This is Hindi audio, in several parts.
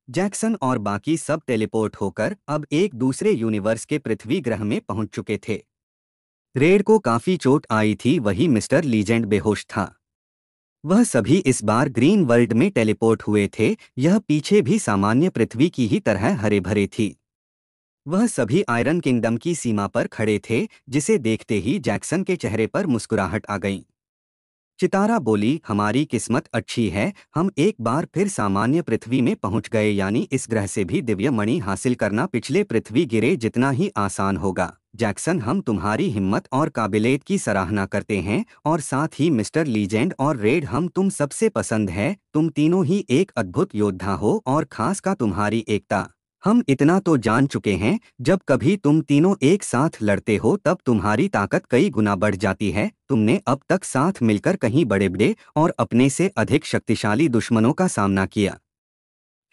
जैक्सन और बाकी सब टेलीपोर्ट होकर अब एक दूसरे यूनिवर्स के पृथ्वी ग्रह में पहुंच चुके थे। रेड को काफी चोट आई थी, वही मिस्टर लीजेंड बेहोश था। वह सभी इस बार ग्रीन वर्ल्ड में टेलीपोर्ट हुए थे। यह पीछे भी सामान्य पृथ्वी की ही तरह हरे भरे थी। वह सभी आयरन किंगडम की सीमा पर खड़े थे, जिसे देखते ही जैक्सन के चेहरे पर मुस्कुराहट आ गई। चितारा बोली, हमारी किस्मत अच्छी है, हम एक बार फिर सामान्य पृथ्वी में पहुंच गए, यानी इस ग्रह से भी दिव्य मणि हासिल करना पिछले पृथ्वी गिरे जितना ही आसान होगा। जैक्सन, हम तुम्हारी हिम्मत और काबिलियत की सराहना करते हैं, और साथ ही मिस्टर लीजेंड और रेड, हम तुम सबसे पसंद है। तुम तीनों ही एक अद्भुत योद्धा हो, और खास का तुम्हारी एकता। हम इतना तो जान चुके हैं, जब कभी तुम तीनों एक साथ लड़ते हो तब तुम्हारी ताकत कई गुना बढ़ जाती है। तुमने अब तक साथ मिलकर कहीं बड़े बड़े और अपने से अधिक शक्तिशाली दुश्मनों का सामना किया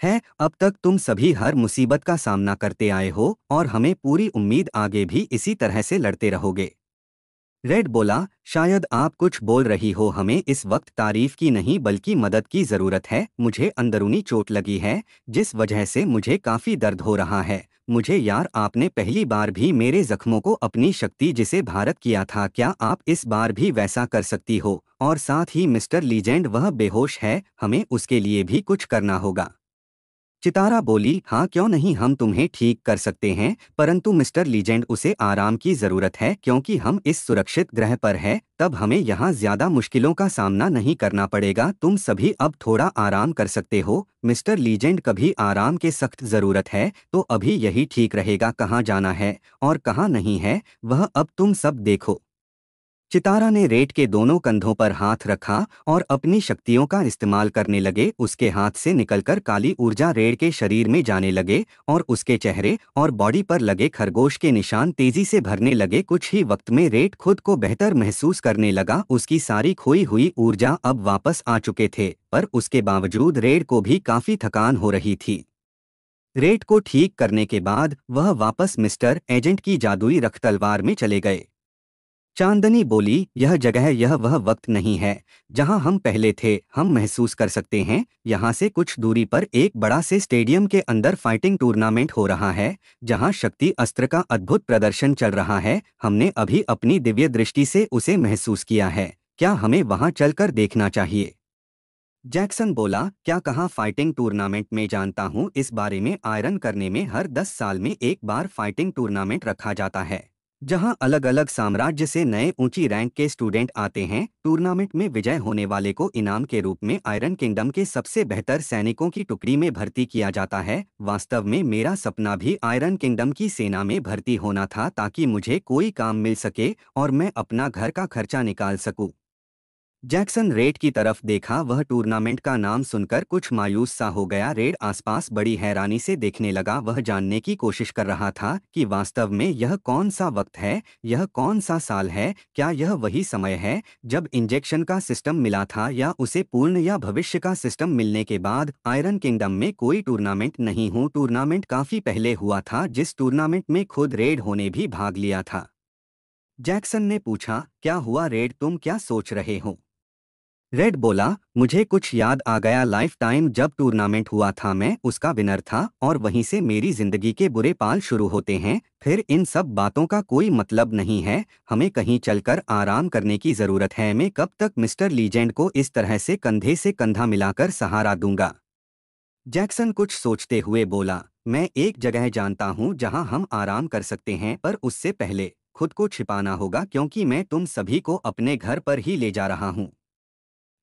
है। अब तक तुम सभी हर मुसीबत का सामना करते आए हो, और हमें पूरी उम्मीद आगे भी इसी तरह से लड़ते रहोगे। रेड बोला, शायद आप कुछ बोल रही हो, हमें इस वक्त तारीफ की नहीं बल्कि मदद की ज़रूरत है। मुझे अंदरूनी चोट लगी है, जिस वजह से मुझे काफ़ी दर्द हो रहा है। मुझे यार, आपने पहली बार भी मेरे जख्मों को अपनी शक्ति जिसे भारत किया था, क्या आप इस बार भी वैसा कर सकती हो? और साथ ही मिस्टर लीजेंड, वह बेहोश है, हमें उसके लिए भी कुछ करना होगा। चितारा बोली, हाँ क्यों नहीं, हम तुम्हें ठीक कर सकते हैं, परंतु मिस्टर लीजेंड, उसे आराम की ज़रूरत है, क्योंकि हम इस सुरक्षित ग्रह पर हैं। तब हमें यहाँ ज़्यादा मुश्किलों का सामना नहीं करना पड़ेगा। तुम सभी अब थोड़ा आराम कर सकते हो। मिस्टर लीजेंड, कभी आराम के सख्त ज़रूरत है तो अभी यही ठीक रहेगा। कहाँ जाना है और कहाँ नहीं है, वह अब तुम सब देखो। चितारा ने रेड के दोनों कंधों पर हाथ रखा और अपनी शक्तियों का इस्तेमाल करने लगे। उसके हाथ से निकलकर काली ऊर्जा रेड के शरीर में जाने लगे, और उसके चेहरे और बॉडी पर लगे खरगोश के निशान तेजी से भरने लगे। कुछ ही वक्त में रेड खुद को बेहतर महसूस करने लगा। उसकी सारी खोई हुई ऊर्जा अब वापस आ चुके थे, पर उसके बावजूद रेड को भी काफी थकान हो रही थी। रेड को ठीक करने के बाद वह वापस मिस्टर एजेंट की जादुई रख तलवार में चले गए। चांदनी बोली, यह जगह, यह वह वक्त नहीं है जहां हम पहले थे। हम महसूस कर सकते हैं, यहाँ से कुछ दूरी पर एक बड़ा से स्टेडियम के अंदर फाइटिंग टूर्नामेंट हो रहा है, जहां शक्ति अस्त्र का अद्भुत प्रदर्शन चल रहा है। हमने अभी अपनी दिव्य दृष्टि से उसे महसूस किया है। क्या हमें वहां चलकर देखना चाहिए? जैक्सन बोला, क्या कहाँ फाइटिंग टूर्नामेंट में जानता हूँ, इस बारे में आयरन करने में हर 10 साल में एक बार फाइटिंग टूर्नामेंट रखा जाता है, जहां अलग अलग साम्राज्य से नए ऊंची रैंक के स्टूडेंट आते हैं। टूर्नामेंट में विजय होने वाले को इनाम के रूप में आयरन किंगडम के सबसे बेहतर सैनिकों की टुकड़ी में भर्ती किया जाता है। वास्तव में मेरा सपना भी आयरन किंगडम की सेना में भर्ती होना था, ताकि मुझे कोई काम मिल सके और मैं अपना घर का खर्चा निकाल सकूं। जैक्सन रेड की तरफ देखा। वह टूर्नामेंट का नाम सुनकर कुछ मायूस सा हो गया। रेड आसपास बड़ी हैरानी से देखने लगा। वह जानने की कोशिश कर रहा था कि वास्तव में यह कौन सा वक्त है, यह कौन सा साल है। क्या यह वही समय है जब इंजेक्शन का सिस्टम मिला था, या उसे पूर्ण या भविष्य का सिस्टम मिलने के बाद? आयरन किंगडम में कोई टूर्नामेंट नहीं हूँ। टूर्नामेंट काफी पहले हुआ था, जिस टूर्नामेंट में खुद रेड होने भी भाग लिया था। जैक्सन ने पूछा, क्या हुआ रेड, तुम क्या सोच रहे हो? रेड बोला, मुझे कुछ याद आ गया। लाइफ टाइम जब टूर्नामेंट हुआ था, मैं उसका विनर था, और वहीं से मेरी जिंदगी के बुरे पाल शुरू होते हैं। फिर इन सब बातों का कोई मतलब नहीं है। हमें कहीं चलकर आराम करने की जरूरत है। मैं कब तक मिस्टर लीजेंड को इस तरह से कंधा मिलाकर सहारा दूंगा? जैक्सन कुछ सोचते हुए बोला, मैं एक जगह जानता हूँ जहाँ हम आराम कर सकते हैं, पर उससे पहले खुद को छिपाना होगा, क्योंकि मैं तुम सभी को अपने घर पर ही ले जा रहा हूँ।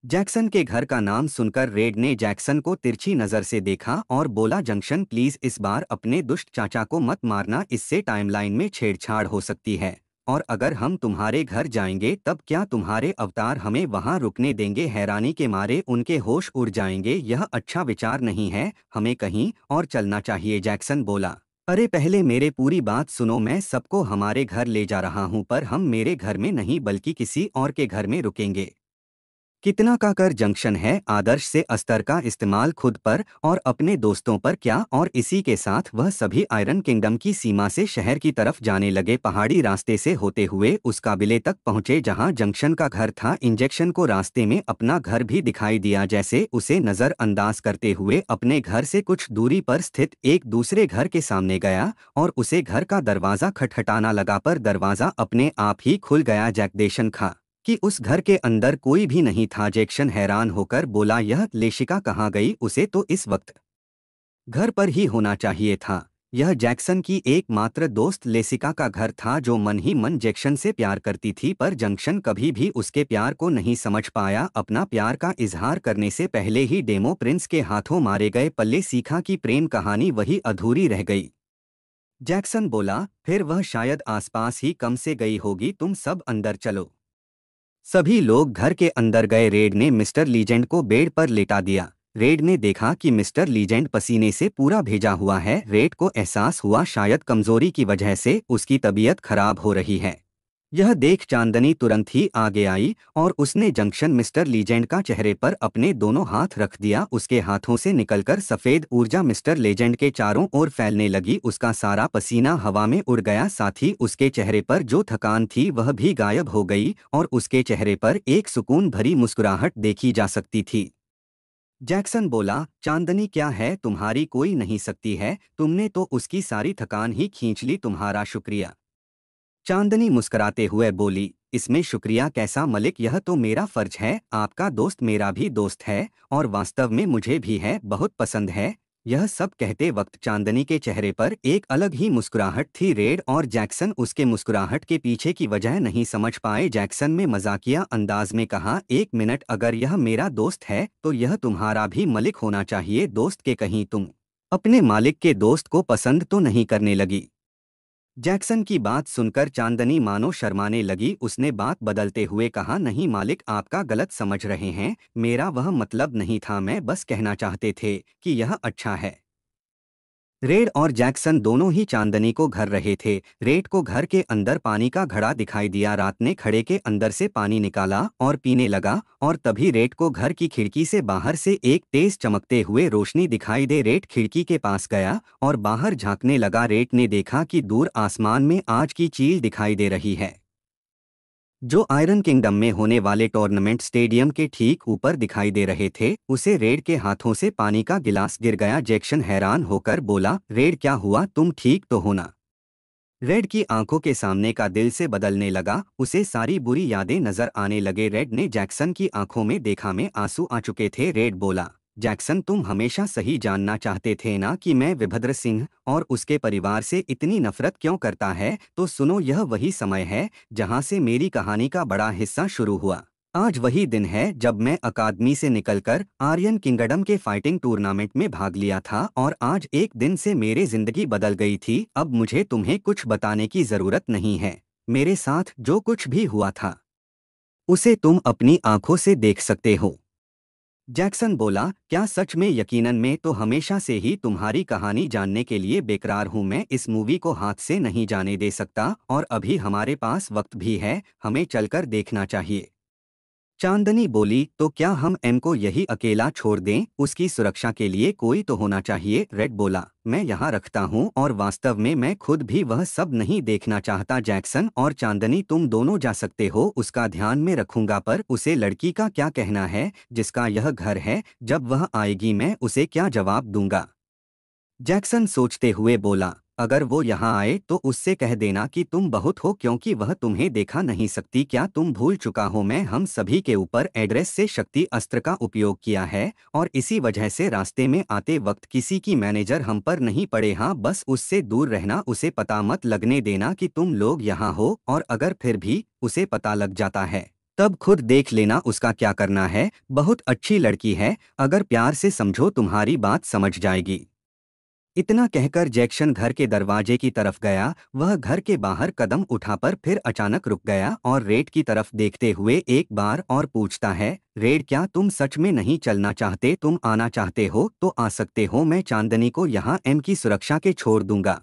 जैक्सन के घर का नाम सुनकर रेड ने जैक्सन को तिरछी नजर से देखा और बोला, जंक्शन, प्लीज इस बार अपने दुष्ट चाचा को मत मारना, इससे टाइमलाइन में छेड़छाड़ हो सकती है। और अगर हम तुम्हारे घर जाएंगे तब क्या तुम्हारे अवतार हमें वहां रुकने देंगे? हैरानी के मारे उनके होश उड़ जाएंगे। यह अच्छा विचार नहीं है, हमें कहीं और चलना चाहिए। जैक्सन बोला, अरे पहले मेरे पूरी बात सुनो, मैं सबको हमारे घर ले जा रहा हूं, पर हम मेरे घर में नहीं बल्कि किसी और के घर में रुकेंगे। कितना का कर जंक्शन है आदर्श से अस्तर का इस्तेमाल खुद पर और अपने दोस्तों पर क्या। और इसी के साथ वह सभी आयरन किंगडम की सीमा से शहर की तरफ जाने लगे। पहाड़ी रास्ते से होते हुए उस काबिले तक पहुंचे जहां जंक्शन का घर था। इंजेक्शन को रास्ते में अपना घर भी दिखाई दिया, जैसे उसे नजरअंदाज करते हुए अपने घर से कुछ दूरी पर स्थित एक दूसरे घर के सामने गया और उसे घर का दरवाजा खटखटाना लगा, पर दरवाजा अपने आप ही खुल गया। जैक्सन खा कि उस घर के अंदर कोई भी नहीं था। जैक्सन हैरान होकर बोला, यह लेशिका कहाँ गई? उसे तो इस वक्त घर पर ही होना चाहिए था। यह जैक्सन की एकमात्र दोस्त लेसिका का घर था, जो मन ही मन जैक्सन से प्यार करती थी, पर जंक्शन कभी भी उसके प्यार को नहीं समझ पाया। अपना प्यार का इजहार करने से पहले ही डेमो प्रिंस के हाथों मारे गए। पल्ले सीखा की प्रेम कहानी वही अधूरी रह गई। जैक्सन बोला, फिर वह शायद आसपास ही कम से गई होगी, तुम सब अंदर चलो। सभी लोग घर के अंदर गए। रेड ने मिस्टर लीजेंड को बेड पर लेटा दिया। रेड ने देखा कि मिस्टर लीजेंड पसीने से पूरा भेजा हुआ है। रेड को एहसास हुआ शायद कमजोरी की वजह से उसकी तबीयत खराब हो रही है। यह देख चांदनी तुरंत ही आगे आई और उसने जंक्शन मिस्टर लीजेंड का चेहरे पर अपने दोनों हाथ रख दिया। उसके हाथों से निकलकर सफेद ऊर्जा मिस्टर लीजेंड के चारों ओर फैलने लगी। उसका सारा पसीना हवा में उड़ गया, साथ ही उसके चेहरे पर जो थकान थी वह भी गायब हो गई और उसके चेहरे पर एक सुकून भरी मुस्कुराहट देखी जा सकती थी। जैक्सन बोला, चांदनी क्या है तुम्हारी कोई नहीं सकती है, तुमने तो उसकी सारी थकान ही खींच ली, तुम्हारा शुक्रिया। चांदनी मुस्कुराते हुए बोली, इसमें शुक्रिया कैसा मलिक, यह तो मेरा फर्ज है। आपका दोस्त मेरा भी दोस्त है और वास्तव में मुझे भी है, बहुत पसंद है। यह सब कहते वक्त चांदनी के चेहरे पर एक अलग ही मुस्कुराहट थी। रेड और जैक्सन उसके मुस्कुराहट के पीछे की वजह नहीं समझ पाए। जैक्सन में मजाकिया अंदाज में कहा, एक मिनट, अगर यह मेरा दोस्त है तो यह तुम्हारा भी मलिक होना चाहिए। दोस्त के कहीं तुम अपने मालिक के दोस्त को पसंद तो नहीं करने लगी? जैक्सन की बात सुनकर चांदनी मानो शर्माने लगी। उसने बात बदलते हुए कहा, नहीं मालिक, आपका गलत समझ रहे हैं, मेरा वह मतलब नहीं था, मैं बस कहना चाहते थे कि यह अच्छा है। रेड और जैक्सन दोनों ही चांदनी को घर रहे थे। रेड को घर के अंदर पानी का घड़ा दिखाई दिया। रात ने घड़े के अंदर से पानी निकाला और पीने लगा और तभी रेड को घर की खिड़की से बाहर से एक तेज चमकते हुए रोशनी दिखाई दे। रेड खिड़की के पास गया और बाहर झांकने लगा। रेड ने देखा कि दूर आसमान में आज की चील दिखाई दे रही है, जो आयरन किंगडम में होने वाले टूर्नामेंट स्टेडियम के ठीक ऊपर दिखाई दे रहे थे। उसे रेड के हाथों से पानी का गिलास गिर गया। जैक्सन हैरान होकर बोला, रेड क्या हुआ, तुम ठीक तो हो ना? रेड की आंखों के सामने का दिल से बदलने लगा, उसे सारी बुरी यादें नजर आने लगे। रेड ने जैक्सन की आंखों में देखा, में आंसू आ चुके थे। रेड बोला, जैक्सन तुम हमेशा सही जानना चाहते थे ना कि मैं वीरभद्र सिंह और उसके परिवार से इतनी नफरत क्यों करता है? तो सुनो, यह वही समय है जहां से मेरी कहानी का बड़ा हिस्सा शुरू हुआ। आज वही दिन है जब मैं अकादमी से निकलकर आर्यन किंगडम के फाइटिंग टूर्नामेंट में भाग लिया था और आज एक दिन से मेरी जिंदगी बदल गई थी। अब मुझे तुम्हें कुछ बताने की जरूरत नहीं है। मेरे साथ जो कुछ भी हुआ था उसे तुम अपनी आंखों से देख सकते हो। जैक्सन बोला, क्या सच में? यकीनन, मैं तो हमेशा से ही तुम्हारी कहानी जानने के लिए बेकरार हूँ। मैं इस मूवी को हाथ से नहीं जाने दे सकता और अभी हमारे पास वक्त भी है, हमें चलकर देखना चाहिए। चांदनी बोली, तो क्या हम एम को यही अकेला छोड़ दें? उसकी सुरक्षा के लिए कोई तो होना चाहिए। रेड बोला, मैं यहाँ रखता हूँ और वास्तव में मैं खुद भी वह सब नहीं देखना चाहता। जैक्सन और चांदनी तुम दोनों जा सकते हो, उसका ध्यान में रखूंगा, पर उसे लड़की का क्या कहना है जिसका यह घर है? जब वह आएगी मैं उसे क्या जवाब दूंगा? जैक्सन सोचते हुए बोला, अगर वो यहाँ आए तो उससे कह देना कि तुम बहुत हो, क्योंकि वह तुम्हें देखा नहीं सकती। क्या तुम भूल चुका हो मैं हम सभी के ऊपर एड्रेस से शक्ति अस्त्र का उपयोग किया है और इसी वजह से रास्ते में आते वक्त किसी की मैनेजर हम पर नहीं पड़े। हाँ, बस उससे दूर रहना, उसे पता मत लगने देना कि तुम लोग यहाँ हो, और अगर फिर भी उसे पता लग जाता है तब खुद देख लेना उसका क्या करना है। बहुत अच्छी लड़की है, अगर प्यार से समझो तुम्हारी बात समझ जाएगी। इतना कहकर जैक्सन घर के दरवाजे की तरफ गया। वह घर के बाहर कदम उठा पर फिर अचानक रुक गया और रेड की तरफ देखते हुए एक बार और पूछता है, रेड क्या तुम सच में नहीं चलना चाहते? तुम आना चाहते हो तो आ सकते हो, मैं चांदनी को यहाँ एम की सुरक्षा के छोड़ दूंगा।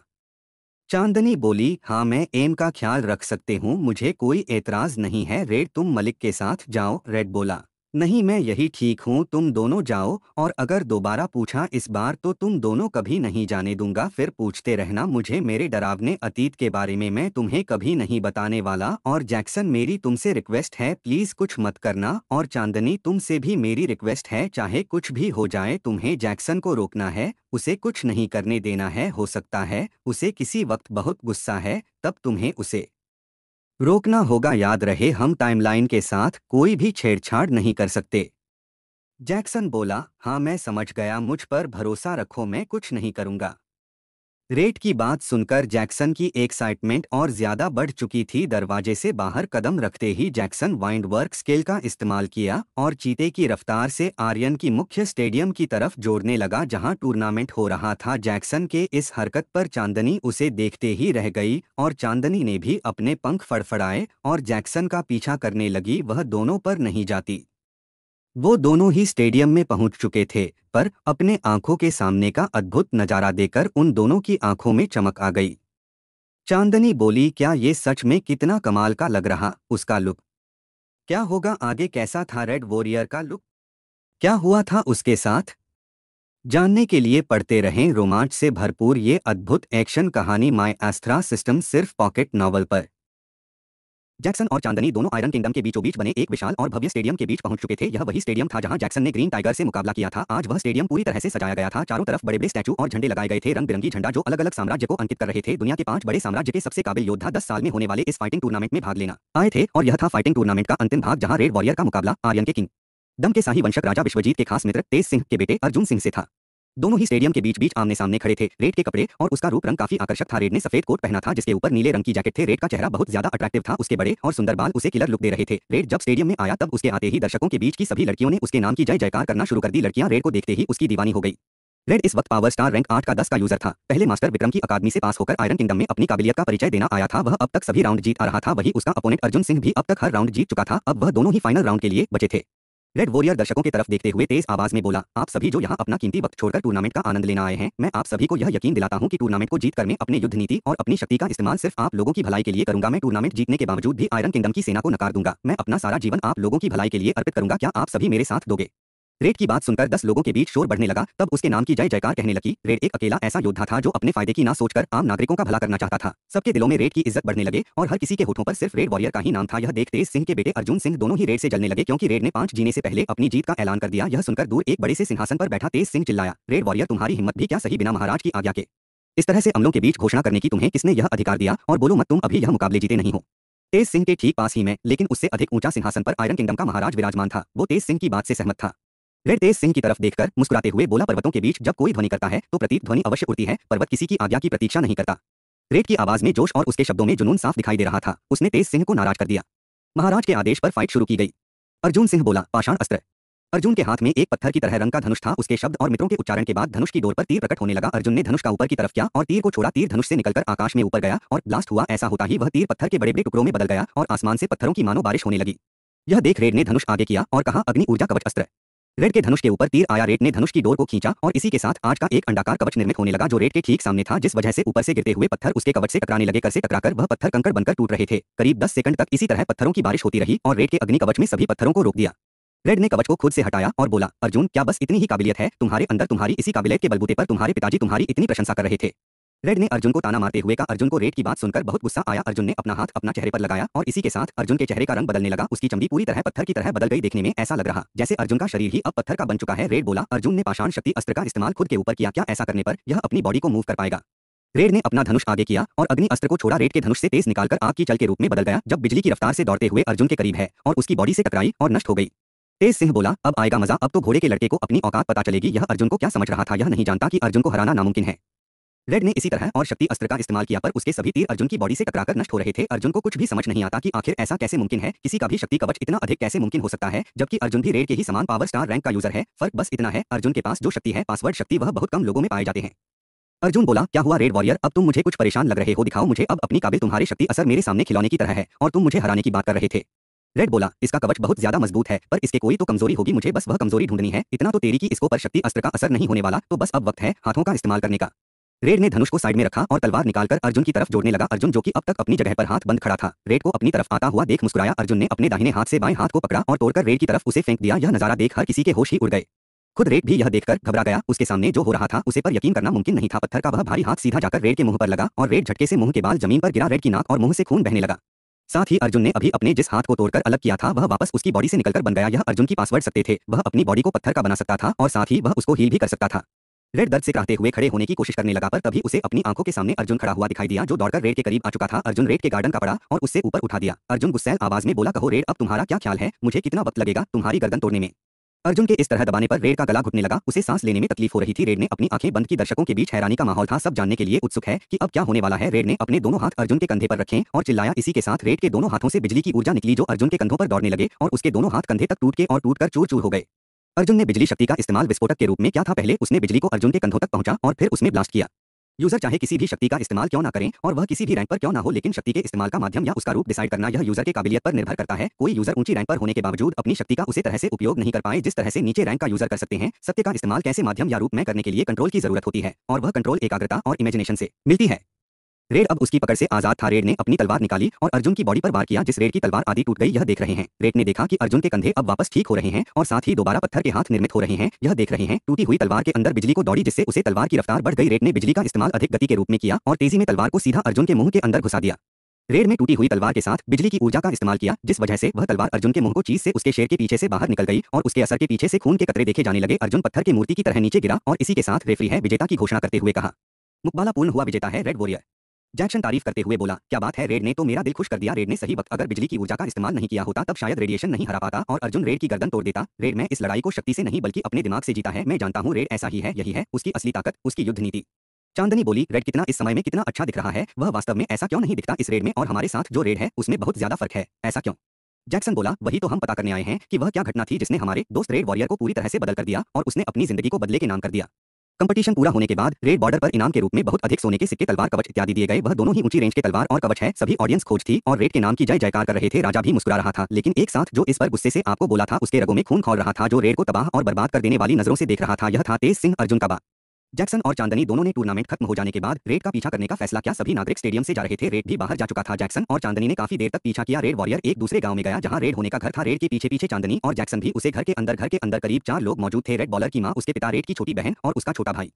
चांदनी बोली, हाँ मैं एम का ख्याल रख सकते हूँ, मुझे कोई एतराज नहीं है। रेड तुम मलिक के साथ जाओ। रेड बोला, नहीं, मैं यही ठीक हूँ, तुम दोनों जाओ, और अगर दोबारा पूछा इस बार तो तुम दोनों कभी नहीं जाने दूंगा। फिर पूछते रहना मुझे मेरे डरावने अतीत के बारे में, मैं तुम्हें कभी नहीं बताने वाला। और जैक्सन, मेरी तुमसे रिक्वेस्ट है, प्लीज कुछ मत करना। और चांदनी, तुमसे भी मेरी रिक्वेस्ट है, चाहे कुछ भी हो जाए तुम्हें जैक्सन को रोकना है, उसे कुछ नहीं करने देना है। हो सकता है उसे किसी वक्त बहुत गुस्सा है, तब तुम्हें उसे रोकना होगा। याद रहे, हम टाइमलाइन के साथ कोई भी छेड़छाड़ नहीं कर सकते। जैक्सन बोला, हाँ मैं समझ गया, मुझ पर भरोसा रखो, मैं कुछ नहीं करूंगा। रेड की बात सुनकर जैक्सन की एक्साइटमेंट और ज्यादा बढ़ चुकी थी। दरवाजे से बाहर कदम रखते ही जैक्सन वाइंड वर्क स्केल का इस्तेमाल किया और चीते की रफ्तार से आर्यन की मुख्य स्टेडियम की तरफ जोड़ने लगा जहां टूर्नामेंट हो रहा था। जैक्सन के इस हरकत पर चांदनी उसे देखते ही रह गई और चांदनी ने भी अपने पंख फड़फड़ाए और जैक्सन का पीछा करने लगी। वह दोनों पर नहीं जाती। वो दोनों ही स्टेडियम में पहुंच चुके थे, पर अपने आंखों के सामने का अद्भुत नजारा देखकर उन दोनों की आंखों में चमक आ गई। चांदनी बोली, क्या ये सच में कितना कमाल का लग रहा उसका लुक। क्या होगा आगे, कैसा था रेड वॉरियर का लुक, क्या हुआ था उसके साथ। जानने के लिए पढ़ते रहें रोमांच से भरपूर ये अद्भुत एक्शन कहानी माय एस्ट्रा सिस्टम, सिर्फ पॉकेट नॉवल पर। जैक्सन और चांदनी दोनों आयरन किंगडम के बीचों बीच बने एक विशाल और भव्य स्टेडियम के बीच पहुंच चुके थे। यह वही स्टेडियम था जहां जैक्सन ने ग्रीन टाइगर से मुकाबला किया था। आज वह स्टेडियम पूरी तरह से सजाया गया था। चारों तरफ बड़े बड़े स्टैचू और झंडे लगाए गए थे, रंग बिरंगी झंडा जो अलग अलग साम्राज्य को अंकित कर रहे थे। दुनिया के 5 बड़े साम्राज्य के सबसे काबिल योद्धा 10 साल में होने वाले इस फाइटिंग टूर्नामेंट में भाग लेना आए थे, और यह था फाइटिंग टूर्नामेंट का अंतिम भाग जहां रेड वॉरियर का मुकाबला आर्यन के किंग दम के शाही वंशक राजा विश्वजीत के खास मित्र तेज सिंह के बेटे अर्जुन सिंह से था। दोनों ही स्टेडियम के बीच बीच आमने सामने खड़े थे। रेड के कपड़े और उसका रूप रंग काफी आकर्षक था। रेड ने सफेद कोट पहना था जिसके ऊपर नीले रंग की जैकेट थे। रेड का चेहरा बहुत ज्यादा अट्रैक्टिव था, उसके बड़े और सुंदर बाल उसे किलर लुक दे रहे थे। रेड जब स्टेडियम में आया तब उसके आते ही दर्शकों के बीच की सभी लड़कियों ने उसके नाम की जय जयकार करना शुरू कर दी। लड़कियां रेड को देखते ही उसकी दीवानी हो गई। रेड इस वक्त पावर स्टार रैंक 8 का 10 का यूजर था। पहले मास्टर विक्रम की अकादमी से पास होकर आयरन किंगडम में अपनी काबिलियत का परिचय देना आया था। वह अब तक सभी राउंड जीत आ रहा था। वही उसका अपोनेंट अर्जुन सिंह भी अब तक हर राउंड जीत चुका था। अब वह दोनों ही फाइनल राउंड के लिए बचे थे। रेड वॉरियर दर्शकों की तरफ देखते हुए तेज आवाज में बोला, आप सभी जो यहाँ अपना कीमती वक्त छोड़कर टूर्नामेंट का आनंद लेना आए हैं, मैं आप सभी को यह यकीन दिलाता हूँ कि टूर्नामेंट को जीतकर मैं अपने युद्ध नीति और अपनी शक्ति का इस्तेमाल सिर्फ आप लोगों की भलाई के लिए करूंगा। मैं टूर्नामेंट जीतने के बावजूद भी आयरन किंगडम की सेना को नकार दूंगा। मैं अपना सारा जीवन आप लोगों की भलाई के लिए अर्पित करूंगा। क्या आप सभी मेरे साथ दोगे। रेड की बात सुनकर 10 लोगों के बीच शोर बढ़ने लगा। तब उसके नाम की जय जयकार कहने लगी। रेड एक अकेला ऐसा योद्धा था जो अपने फायदे की ना सोचकर आम नागरिकों का भला करना चाहता था। सबके दिलों में रेड की इज्जत बढ़ने लगे और हर किसी के होठों पर सिर्फ रेड वॉरियर का ही नाम था। यह देख तेज सिंह के बेटे अर्जुन सिंह दोनों ही रेड से जलने लगे, क्योंकि रेड ने 5 जीने से पहले अपनी जीत का ऐलान कर दिया। यह सुनकर दूर एक बड़े से सिंहासन पर बैठा तेज सिंह चिल्लाया, रेड वॉरियर, तुम्हारी हिम्मत भी क्या सही, बिना महाराज की आज्ञा के इस तरह से अमलों के बीच घोषणा करने की तुम्हें किसने यह अधिकार दिया। और बोलो मत, तुम अभी यह मुकाबले जीते नहीं हो। तेज सिंह के ठीक पास ही में, लेकिन उससे अधिक ऊंचा सिंहासन पर आयरन किंगडम का महाराज विराजमान था। वो तेज सिंह की बात से सहमत था। रेड तेज सिंह की तरफ देखकर मुस्कुराते हुए बोला, पर्वतों के बीच जब कोई ध्वनि करता है तो प्रतीक ध्वनि अवश्य उड़ती है। पर्वत किसी की आज्ञा की प्रतीक्षा नहीं करता। रेड की आवाज में जोश और उसके शब्दों में जुनून साफ दिखाई दे रहा था। उसने तेज सिंह को नाराज कर दिया। महाराज के आदेश पर फाइट शुरू की गई। अर्जुन सिंह बोला, पाषाण अस्त्र। अर्जुन के हाथ में एक पत्थर की तरह रंग का धनुष था। उसके शब्द और मित्रों के उच्चारण के बाद धनुष की डोर पर तीर प्रकट होने लगा। अर्जुन ने धनुष का ऊपर की तरफ किया और तीर को छोड़ा। तीर धनुष से निकलकर आकाश में ऊपर गया और ब्लास्ट हुआ। ऐसा होता ही वह तीर पत्थर के बड़े बड़े टुकड़ों में बदल गया और आसमान से पत्थरों की मानो बारिश होने लगी। यह देख रेड ने धनुष आगे किया और कहा, अग्नि ऊर्जा कवच अस्त्र। रेड के धनुष के ऊपर तीर आया। रेड ने धनुष की डोर को खींचा और इसी के साथ आज का एक अंडाकार कवच निर्मित होने लगा जो रेड के ठीक सामने था, जिस वजह से ऊपर से गिरते हुए पत्थर उसके कवच से टकराने लगे। कर से टकराकर वह पत्थर कंकड़ बनकर टूट रहे थे। करीब 10 सेकंड तक इसी तरह पत्थरों की बारिश होती रही और रेड के अग्नि कवच में सभी पत्थरों को रोक दिया। रेड ने कवच को खुद से हटाया और बोला, अर्जुन, क्या बस इतनी ही काबिलियत है तुम्हारे अंदर? तुम्हारी इसी काबिलियत के बलबूते पर तुम्हारे पिताजी तुम्हारी इतनी प्रशंसा कर रहे थे। रेड ने अर्जुन को ताना मारते हुए कहा। अर्जुन को रेड की बात सुनकर बहुत गुस्सा आया। अर्जुन ने अपना हाथ अपना चेहरे पर लगाया और इसी के साथ अर्जुन के चेहरे का रंग बदलने लगा। उसकी चमड़ी पूरी तरह पत्थर की तरह बदल गई। देखने में ऐसा लग रहा जैसे अर्जुन का शरीर ही अब पत्थर का बन चुका है। रेड बोला, अर्जुन ने पाषाण शक्ति अस्त्र का इस्तेमाल खुद के ऊपर किया, क्या ऐसा करने पर यह अपनी बॉडी को मूव कर पाएगा? रेड ने अपना धनुष आगे किया और अग्नि अस्त्र को छोड़ा। रेड के धनुष से तेज निकालकर आग की चल के रूप में बदल गया। जब बिजली की रफ्तार से दौड़ते हुए अर्जुन के करीब है और उसकी बॉडी से टकराई और नष्ट हो गई। तेज सिंह बोला, अब आएगा मजा, अब तो घोड़े के लड़के को अपनी औकात पता चलेगी। यह अर्जुन को क्या समझ रहा था? यह नहीं जानता कि अर्जुन को हराना नामुमकिन है। रेड ने इसी तरह और शक्ति अस्त्र का इस्तेमाल किया, पर उसके सभी तीर अर्जुन की बॉडी से टकराकर नष्ट हो रहे थे। अर्जुन को कुछ भी समझ नहीं आता कि आखिर ऐसा कैसे मुमकिन है। किसी का भी शक्ति कवच इतना अधिक कैसे मुमकिन हो सकता है, जबकि अर्जुन भी रेड के ही समान पावर स्टार रैंक का यूजर है। फर्क बस इतना है, अर्जुन के पास जो शक्ति है, पासवर्ड शक्ति, वह बहुत कम लोगों में पाए जाते हैं। अर्जुन बोला, क्या हुआ रेड वॉरियर, अब तुम मुझे कुछ परेशान लग रहे हो, दिखाओ मुझे अब अपनी काबिल। तुम्हारी शक्ति असर मेरे सामने खिलौने की तरह है और तुम मुझे हराने की बात कर रहे थे। रेड बोला, इसका कवच बहुत ज्यादा मजबूत है, पर इसके कोई तो कमजोरी होगी, मुझे बस वह कमजोरी ढूंढनी है। इतना तो तेरी की इसको पर शक्ति अस्त्र का असर नहीं होने वाला, तो बस अब वक्त है हाथों का इस्तेमाल करने का। रेड ने धनुष को साइड में रखा और तलवार निकालकर अर्जुन की तरफ जोड़ने लगा। अर्जुन जो कि अब तक अपनी जगह पर हाथ बंद खड़ा था, रेड को अपनी तरफ आता हुआ देख मुस्कुराया। अर्जुन ने अपने दाहिने हाथ से बाएं हाथ को पकड़ा और तोड़कर रेड की तरफ उसे फेंक दिया। यह नजारा देख हर किसी के होश ही उड़ गए। खुद रेड भी यह देखकर घबरा गया। उसके सामने जो हो रहा था उसे पर यकीन करना मुमकिन नहीं था। पत्थर का वह भारी हाथ सीधा जाकर रेड के मुंह पर लगा और रेड झटके से मुंह के बाल जमीन पर गिरा। रेड की नाक और मुंह से खून बहने लगा। साथ ही अर्जुन ने अभी अपने जिस हाथ को तोड़कर अलग किया था वह वापस उसकी बॉडी से निकलकर बन गया। यह अर्जुन की पासवर्ड सत्य थे। वह अपनी बॉडी को पत्थर का बना सकता था और साथ ही वह उसको हील भी कर सकता था। रेड दर्द से कराहते हुए खड़े होने की कोशिश करने लगा, पर तभी उसे अपनी आंखों के सामने अर्जुन खड़ा हुआ दिखाई दिया जो दौड़कर रेड के करीब आ चुका था। अर्जुन रेड के गार्डन का पड़ा और उससे ऊपर उठा दिया। अर्जुन गुस्सैल आवाज में बोला, कहो रेड, अब तुम्हारा क्या ख्याल है? मुझे कितना वक्त लगेगा तुम्हारी गर्दन तोड़ने में? अर्जुन के इस तरह दबाने पर रेड का गला घुटने लगा। उसे सांस लेने में तकलीफ हो रही थी। रेड ने अपनी आंखें बंद की। दर्शकों के बीच हैरानी का माहौल था। सब जानने के लिए उत्सुक है कि अब क्या होने वाला है। रेड ने अपने दोनों हाथ अर्जुन के कंधे पर रखे और चिल्लाया। इसी के साथ रेड के दोनों हाथों से बिजली की ऊर्जा निकली जो अर्जुन के कंधों पर दौड़ने लगे और उसके दोनों हाथ कंधे तक टूट के और टूटकर चूर-चूर हो गए। अर्जुन ने बिजली शक्ति का इस्तेमाल विस्फोटक के रूप में किया था। पहले उसने बिजली को अर्जुन के कंधों तक पहुंचा और फिर उसमें ब्लास्ट किया। यूजर चाहे किसी भी शक्ति का इस्तेमाल क्यों ना करें और वह किसी भी रैंक पर क्यों ना हो, लेकिन शक्ति के इस्तेमाल का माध्यम या उसका रूप डिसाइड करना यह यूजर के काबिलियत पर निर्भर करता है। कोई यूजर ऊंची रैंक पर होने के बावजूद अपनी शक्ति का उसी तरह से उपयोग नहीं कर पाए जिस तरह से नीचे रैंक का यूजर कर सकते हैं। सत्य का इस्तेमाल कैसे माध्यम या रूप में करने के लिए कंट्रोल की जरूरत होती है और वह कंट्रोल एकाग्रता और इमेजिनेशन से मिलती है। रेड अब उसकी पकड़ से आजाद था। रेड ने अपनी तलवार निकाली और अर्जुन की बॉडी पर वार किया। जिस रेड की तलवार आधी टूट गई यह देख रहे हैं। रेड ने देखा कि अर्जुन के कंधे अब वापस ठीक हो रहे हैं और साथ ही दोबारा पत्थर के हाथ निर्मित हो रहे हैं। यह देख रहे हैं। टूटी हुई तलवार के अंदर बिजली को दौड़ी जिससे उसे तलवार की रफ्तार बढ़ गई। रेड ने बिजली का इस्तेमाल अधिक गति के रूप में किया और तेजी में तलवार को सीधा अर्जुन के मुंह के अंदर घुसा दिया। रेड ने टूटी हुई तलवार के साथ बिजली की ऊर्जा का इस्तेमाल किया जिस वजह से वह तलवार अर्जुन के मुंह को चीज से उसके शेर के पीछे से बाहर निकल गई और उसके असर के पीछे से खून के कतरे देखे जाने लगे। अर्जुन पत्थर की मूर्ति की तरह नीचे गिरा और इसी के साथ रेफरी है विजेता की घोषणा करते हुए कहा, मुकाबला पूर्ण हुआ, विजेता है रेड वॉरियर। जैक्सन तारीफ करते हुए बोला, क्या बात है, रेड ने तो मेरा दिल खुश कर दिया। रेड ने सही वक्त अगर बिजली की ऊर्जा का इस्तेमाल नहीं किया होता तब शायद रेडिएशन नहीं हरा पाता और अर्जुन रेड की गर्दन तोड़ देता। रेड, मैं इस लड़ाई को शक्ति से नहीं बल्कि अपने दिमाग से जीता है। मैं जानता हूँ रेड ऐसा ही है, यही है उसकी असली ताकत, उसकी युद्ध नीति। चांदनी बोली, रेड कितना इस समय में कितना अच्छा दिख रहा है, वह वास्तव में ऐसा क्यों नहीं दिखता? इस रेड में और हमारे साथ जो रेड है उसमें बहुत ज्यादा फर्क है, ऐसा क्यों? जैक्सन बोला, वही तो हम पता करने आए हैं कि वह क्या घटना थी जिसने हमारे दोस्त रेड वॉरियर को पूरी तरह से बदल कर दिया और उसने अपनी जिंदगी को बदले के नाम कर दिया। कंपटीशन पूरा होने के बाद रेड बॉर्डर पर इनाम के रूप में बहुत अधिक सोने के सिक्के, तलवार, कवच इत्यादि दिए गए। वह दोनों ही ऊंची रेंज के तलवार और कवच है। सभी ऑडियंस खोज थी और रेड के नाम की जय जयकार कर रहे थे। राजा भी मुस्कुरा रहा था, लेकिन एक साथ जो इस पर गुस्से से आपको बोला था उसके रगों में खून खौल रहा था। जो रेड को तबाह और बर्बाद कर देने वाली नजरों से देख रहा था यह था तेज सिंह अर्जुन का बा। जैक्सन और चांदनी दोनों ने टूर्नामेंट खत्म हो जाने के बाद रेड का पीछा करने का फैसला किया। सभी नागरिक स्टेडियम से जा रहे थे। रेड भी बाहर जा चुका था। जैक्सन और चांदनी ने काफी देर तक पीछा किया। रेड वॉरियर एक दूसरे गांव में गया जहां रेड होने का घर था। रेड के पीछे पीछे चांदनी और जैक्सन भी उसे घर के अंदर करीब 4 लोग मौजूद थे। रेड बॉलर की मां, उसके पिता, रेड की छोटी बहन और उसका छोटा भाई।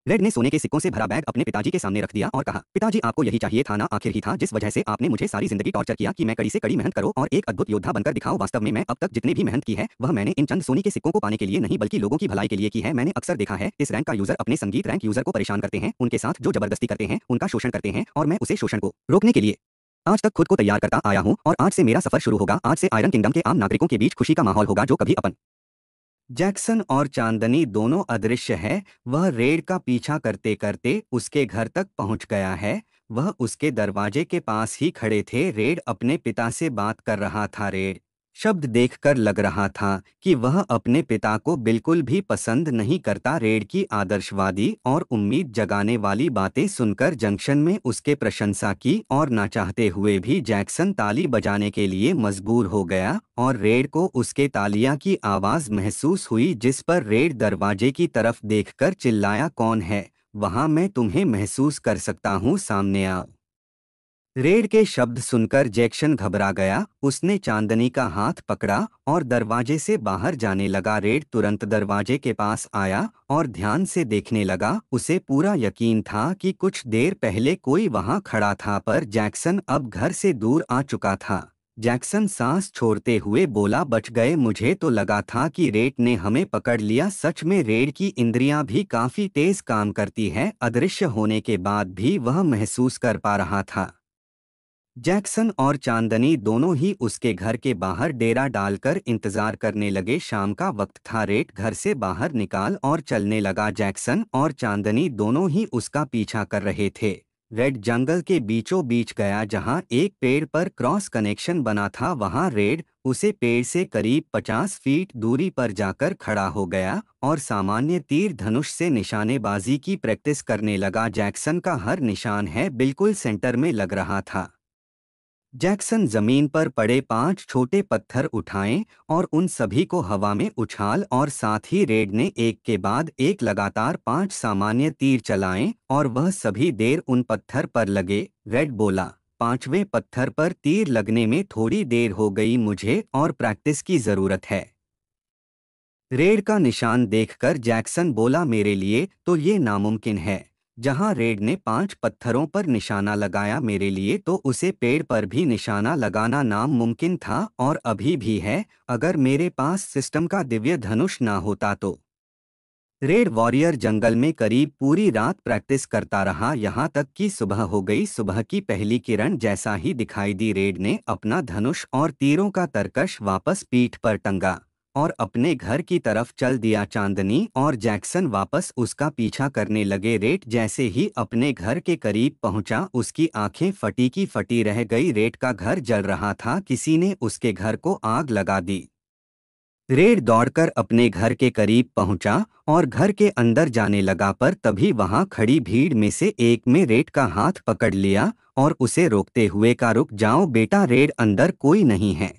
रेड ने सोने के सिक्कों से भरा बैग अपने पिताजी के सामने रख दिया और कहा, पिताजी आपको यही चाहिए था ना? आखिर ही था जिस वजह से आपने मुझे सारी जिंदगी टॉर्चर किया कि मैं कड़ी से कड़ी मेहनत करो और एक अद्भुत योद्धा बनकर दिखाओ। वास्तव में मैं अब तक जितने भी मेहनत की है वह मैंने इन चंद सोने के सिक्कों को पाने के लिए नहीं बल्कि लोगों की भलाई के लिए की है। मैंने अक्सर देखा है इस रैंक का यूजर अपने संगीत रैंक यूजर को परेशान करते हैं, उनके साथ जो जबरदस्ती करते हैं, उनका शोषण करते हैं और मैं उसे शोषण को रोकने के लिए आज तक खुद को तैयार करता आया हूँ और आज से मेरा सफर शुरू होगा। आज से आयरन किंगडम के आम नागरिकों के बीच खुशी का माहौल होगा जो कभी अपन। जैक्सन और चांदनी दोनों अदृश्य है। वह रेड का पीछा करते करते उसके घर तक पहुंच गया है। वह उसके दरवाजे के पास ही खड़े थे। रेड अपने पिता से बात कर रहा था। रेड शब्द देखकर लग रहा था कि वह अपने पिता को बिल्कुल भी पसंद नहीं करता। रेड की आदर्शवादी और उम्मीद जगाने वाली बातें सुनकर जंक्शन में उसके प्रशंसा की और ना चाहते हुए भी जैक्सन ताली बजाने के लिए मजबूर हो गया और रेड को उसके तालियां की आवाज महसूस हुई जिस पर रेड दरवाजे की तरफ देखकर चिल्लाया, कौन है वहां? मैं तुम्हें महसूस कर सकता हूँ, सामने आओ। रेड के शब्द सुनकर जैक्सन घबरा गया। उसने चांदनी का हाथ पकड़ा और दरवाजे से बाहर जाने लगा। रेड तुरंत दरवाजे के पास आया और ध्यान से देखने लगा। उसे पूरा यकीन था कि कुछ देर पहले कोई वहां खड़ा था, पर जैक्सन अब घर से दूर आ चुका था। जैक्सन सांस छोड़ते हुए बोला, बच गए। मुझे तो लगा था कि रेड ने हमें पकड़ लिया। सच में रेड की इंद्रियां भी काफी तेज काम करती है। अदृश्य होने के बाद भी वह महसूस कर पा रहा था। जैक्सन और चांदनी दोनों ही उसके घर के बाहर डेरा डालकर इंतजार करने लगे। शाम का वक्त था। रेड घर से बाहर निकाल और चलने लगा। जैक्सन और चांदनी दोनों ही उसका पीछा कर रहे थे। रेड जंगल के बीचों बीच गया जहां एक पेड़ पर क्रॉस कनेक्शन बना था। वहां रेड उसे पेड़ से करीब 50 फीट दूरी पर जाकर खड़ा हो गया और सामान्य तीर धनुष से निशानेबाजी की प्रैक्टिस करने लगा। जैक्सन का हर निशान है बिल्कुल सेंटर में लग रहा था। जैक्सन जमीन पर पड़े 5 छोटे पत्थर उठाए और उन सभी को हवा में उछाल और साथ ही रेड ने एक के बाद एक लगातार 5 सामान्य तीर चलाए और वह सभी देर उन पत्थर पर लगे। रेड बोला, 5वें पत्थर पर तीर लगने में थोड़ी देर हो गई मुझे और प्रैक्टिस की जरूरत है। रेड का निशान देखकर जैक्सन बोला, मेरे लिए तो ये नामुमकिन है। जहां रेड ने 5 पत्थरों पर निशाना लगाया मेरे लिए तो उसे पेड़ पर भी निशाना लगाना नामुमकिन था और अभी भी है, अगर मेरे पास सिस्टम का दिव्य धनुष ना होता तो। रेड वॉरियर जंगल में करीब पूरी रात प्रैक्टिस करता रहा, यहाँ तक कि सुबह हो गई। सुबह की पहली किरण जैसा ही दिखाई दी रेड ने अपना धनुष और तीरों का तरकश वापस पीठ पर टंगा और अपने घर की तरफ चल दिया। चांदनी और जैक्सन वापस उसका पीछा करने लगे। रेड जैसे ही अपने घर के करीब पहुंचा उसकी आंखें फटी की फटी रह गई। रेड का घर जल रहा था, किसी ने उसके घर को आग लगा दी। रेड दौड़कर अपने घर के करीब पहुंचा और घर के अंदर जाने लगा, पर तभी वहां खड़ी भीड़ में से एक में रेड का हाथ पकड़ लिया और उसे रोकते हुए कहा, रुक जाओ बेटा, रेड अंदर कोई नहीं है।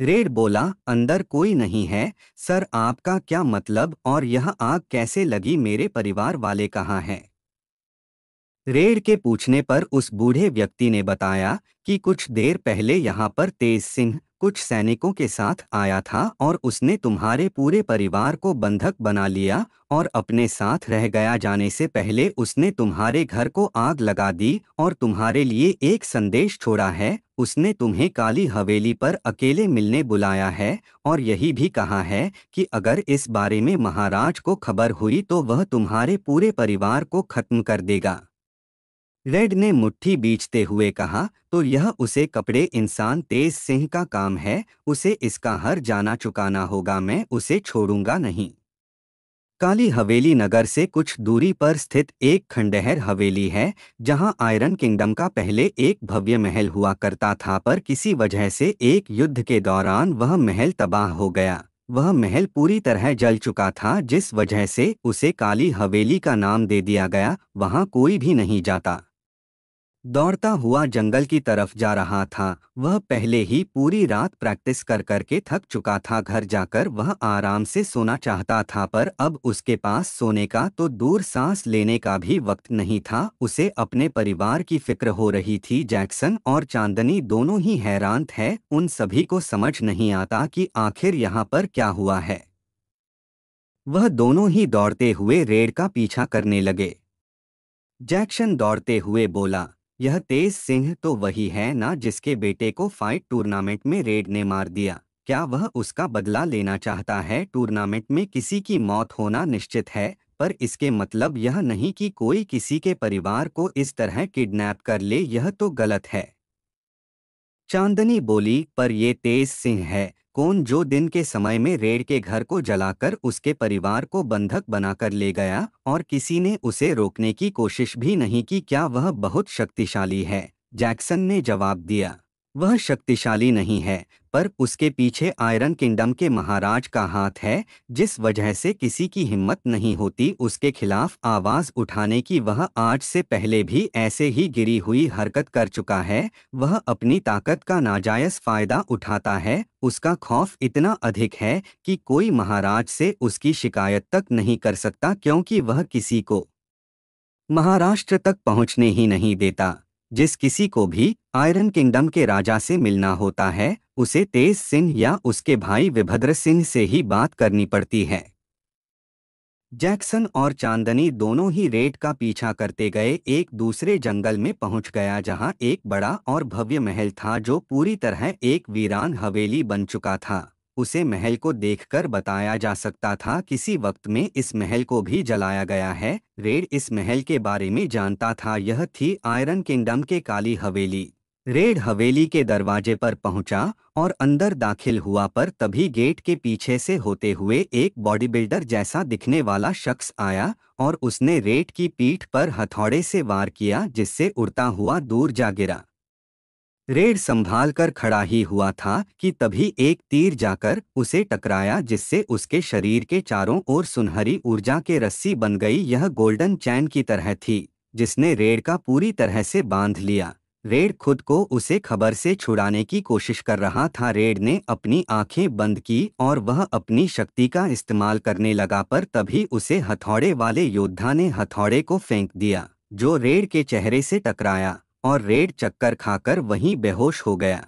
रेड बोला, अंदर कोई नहीं है सर, आपका क्या मतलब, और यह आग कैसे लगी, मेरे परिवार वाले कहाँ हैं? रेड के पूछने पर उस बूढ़े व्यक्ति ने बताया कि कुछ देर पहले यहाँ पर तेज सिंह कुछ सैनिकों के साथ आया था और उसने तुम्हारे पूरे परिवार को बंधक बना लिया और अपने साथ रह गया। जाने से पहले उसने तुम्हारे घर को आग लगा दी और तुम्हारे लिए एक संदेश छोड़ा है। उसने तुम्हें काली हवेली पर अकेले मिलने बुलाया है और यही भी कहा है कि अगर इस बारे में महाराज को खबर हुई तो वह तुम्हारे पूरे परिवार को खत्म कर देगा। रेड ने मुट्ठी बींचते हुए कहा, तो यह उसे कपड़े इंसान तेज सिंह का काम है, उसे इसका हर जाना चुकाना होगा, मैं उसे छोड़ूंगा नहीं। काली हवेली नगर से कुछ दूरी पर स्थित एक खंडहर हवेली है जहां आयरन किंगडम का पहले एक भव्य महल हुआ करता था, पर किसी वजह से एक युद्ध के दौरान वह महल तबाह हो गया। वह महल पूरी तरह जल चुका था, जिस वजह से उसे काली हवेली का नाम दे दिया गया। वहां कोई भी नहीं जाता। दौड़ता हुआ जंगल की तरफ जा रहा था। वह पहले ही पूरी रात प्रैक्टिस कर करके थक चुका था। घर जाकर वह आराम से सोना चाहता था, पर अब उसके पास सोने का तो दूर सांस लेने का भी वक्त नहीं था। उसे अपने परिवार की फिक्र हो रही थी। जैक्सन और चांदनी दोनों ही हैरान थे। उन सभी को समझ नहीं आता कि आखिर यहाँ पर क्या हुआ है। वह दोनों ही दौड़ते हुए रेड का पीछा करने लगे। जैक्सन दौड़ते हुए बोला, यह तेज सिंह तो वही है ना जिसके बेटे को फाइट टूर्नामेंट में रेड ने मार दिया? क्या वह उसका बदला लेना चाहता है? टूर्नामेंट में किसी की मौत होना निश्चित है, पर इसके मतलब यह नहीं कि कोई किसी के परिवार को इस तरह किडनैप कर ले, यह तो गलत है। चांदनी बोली, पर ये तेज सिंह है कौन जो दिन के समय में रेड के घर को जलाकर उसके परिवार को बंधक बनाकर ले गया और किसी ने उसे रोकने की कोशिश भी नहीं की? क्या वह बहुत शक्तिशाली है? जैक्सन ने जवाब दिया, वह शक्तिशाली नहीं है, पर उसके पीछे आयरन किंगडम के महाराज का हाथ है, जिस वजह से किसी की हिम्मत नहीं होती उसके खिलाफ आवाज उठाने की। वह आज से पहले भी ऐसे ही गिरी हुई हरकत कर चुका है। वह अपनी ताकत का नाजायज फायदा उठाता है। उसका खौफ इतना अधिक है कि कोई महाराज से उसकी शिकायत तक नहीं कर सकता, क्योंकि वह किसी को महाराष्ट्र तक पहुंचने ही नहीं देता। जिस किसी को भी आयरन किंगडम के राजा से मिलना होता है, उसे तेज सिंह या उसके भाई विभद्र सिंह से ही बात करनी पड़ती है। जैक्सन और चांदनी दोनों ही रेड का पीछा करते गए। एक दूसरे जंगल में पहुंच गया जहां एक बड़ा और भव्य महल था जो पूरी तरह एक वीरान हवेली बन चुका था। उसे महल को देखकर बताया जा सकता था किसी वक्त में इस महल को भी जलाया गया है। रेड इस महल के बारे में जानता था, यह थी आयरन किंगडम के काली हवेली। रेड हवेली के दरवाजे पर पहुंचा और अंदर दाखिल हुआ, पर तभी गेट के पीछे से होते हुए एक बॉडी बिल्डर जैसा दिखने वाला शख्स आया और उसने रेड की पीठ पर हथौड़े से वार किया, जिससे उड़ता हुआ दूर जा गिरा। रेड संभाल कर खड़ा ही हुआ था कि तभी एक तीर जाकर उसे टकराया, जिससे उसके शरीर के चारों ओर सुनहरी ऊर्जा के रस्सी बन गई। यह गोल्डन चैन की तरह थी जिसने रेड का पूरी तरह से बांध लिया। रेड खुद को उसे खबर से छुड़ाने की कोशिश कर रहा था। रेड ने अपनी आंखें बंद की और वह अपनी शक्ति का इस्तेमाल करने लगा, पर तभी उसे हथौड़े वाले योद्धा ने हथौड़े को फेंक दिया, जो रेड के चेहरे से टकराया और रेड चक्कर खाकर वहीं बेहोश हो गया।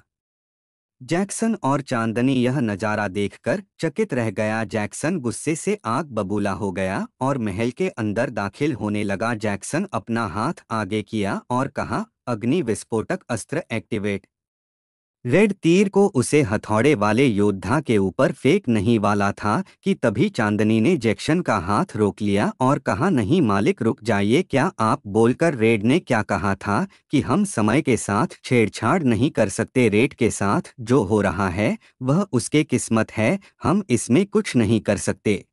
जैक्सन और चांदनी यह नज़ारा देखकर चकित रह गया। जैक्सन गुस्से से आग बबूला हो गया और महल के अंदर दाखिल होने लगा। जैक्सन अपना हाथ आगे किया और कहा, अग्नि विस्फोटक अस्त्र एक्टिवेट। रेड तीर को उसे हथौड़े वाले योद्धा के ऊपर फेंक नहीं वाला था कि तभी चांदनी ने जैक्सन का हाथ रोक लिया और कहा, नहीं मालिक रुक जाइए। क्या आप? बोलकर रेड ने क्या कहा था कि हम समय के साथ छेड़छाड़ नहीं कर सकते। रेड के साथ जो हो रहा है वह उसके किस्मत है, हम इसमें कुछ नहीं कर सकते।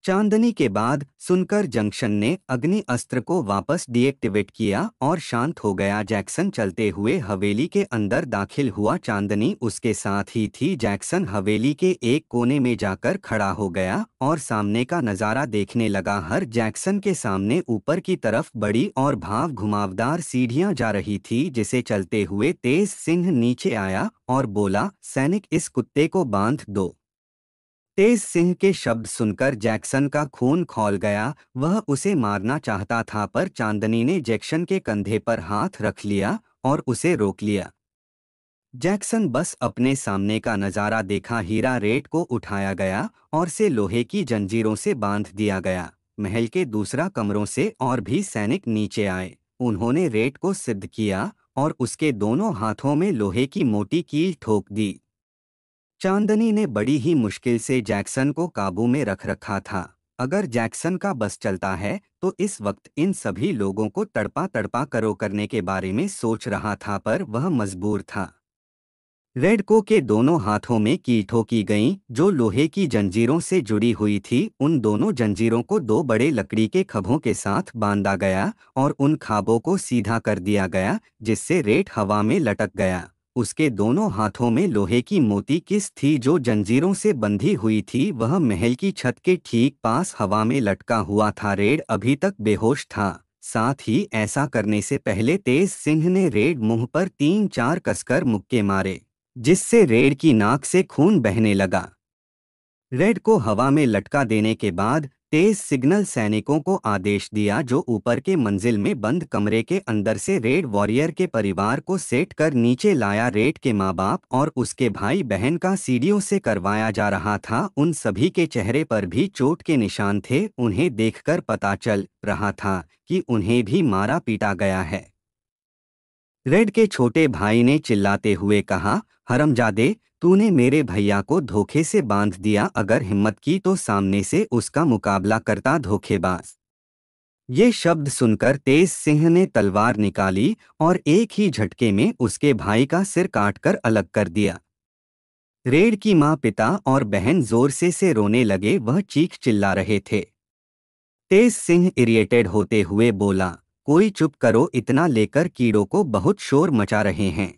चांदनी के बाद सुनकर जंक्शन ने अग्नि अस्त्र को वापस डीएक्टिवेट किया और शांत हो गया। जैक्सन चलते हुए हवेली के अंदर दाखिल हुआ। चांदनी उसके साथ ही थी। जैक्सन हवेली के एक कोने में जाकर खड़ा हो गया और सामने का नज़ारा देखने लगा। हर जैक्सन के सामने ऊपर की तरफ बड़ी और भाव घुमावदार सीढ़ियां जा रही थी, जिसे चलते हुए तेज सिंह नीचे आया और बोला, सैनिक इस कुत्ते को बांध दो। तेज सिंह के शब्द सुनकर जैक्सन का खून खौल गया। वह उसे मारना चाहता था, पर चांदनी ने जैक्सन के कंधे पर हाथ रख लिया और उसे रोक लिया। जैक्सन बस अपने सामने का नज़ारा देखा। हीरा रेड को उठाया गया और से लोहे की जंजीरों से बांध दिया गया। महल के दूसरा कमरों से और भी सैनिक नीचे आए। उन्होंने रेड को सिद्ध किया और उसके दोनों हाथों में लोहे की मोटी कील ठोक दी। चांदनी ने बड़ी ही मुश्किल से जैक्सन को काबू में रख रखा था। अगर जैक्सन का बस चलता है तो इस वक्त इन सभी लोगों को तड़पा तड़पा करो करने के बारे में सोच रहा था, पर वह मजबूर था। रेडको के दोनों हाथों में कीठों की गईं, जो लोहे की जंजीरों से जुड़ी हुई थी। उन दोनों जंजीरों को दो बड़े लकड़ी के खंभों के साथ बांधा गया और उन खाबों को सीधा कर दिया गया, जिससे रेड हवा में लटक गया। उसके दोनों हाथों में लोहे की मोटी किस थी जो जंजीरों से बंधी हुई थी। वह महल की छत के ठीक पास हवा में लटका हुआ था। रेड अभी तक बेहोश था। साथ ही ऐसा करने से पहले तेज सिंह ने रेड मुंह पर 3-4 कसकर मुक्के मारे, जिससे रेड की नाक से खून बहने लगा। रेड को हवा में लटका देने के बाद तेज सिग्नल सैनिकों को आदेश दिया, जो ऊपर के मंजिल में बंद कमरे के अंदर से रेड वॉरियर के परिवार को सेट कर नीचे लाया। रेड के माँ बाप और उसके भाई बहन का सीढ़ियों से करवाया जा रहा था। उन सभी के चेहरे पर भी चोट के निशान थे। उन्हें देखकर पता चल रहा था कि उन्हें भी मारा पीटा गया है। रेड के छोटे भाई ने चिल्लाते हुए कहा, हरमजादे, तूने मेरे भैया को धोखे से बांध दिया। अगर हिम्मत की तो सामने से उसका मुकाबला करता, धोखेबाज। ये शब्द सुनकर तेज सिंह ने तलवार निकाली और एक ही झटके में उसके भाई का सिर काटकर अलग कर दिया। रेड की माँ, पिता और बहन जोर से रोने लगे। वह चीख चिल्ला रहे थे। तेज सिंह इरिटेटेड होते हुए बोला, कोई चुप करो, इतना लेकर कीड़ों को बहुत शोर मचा रहे हैं।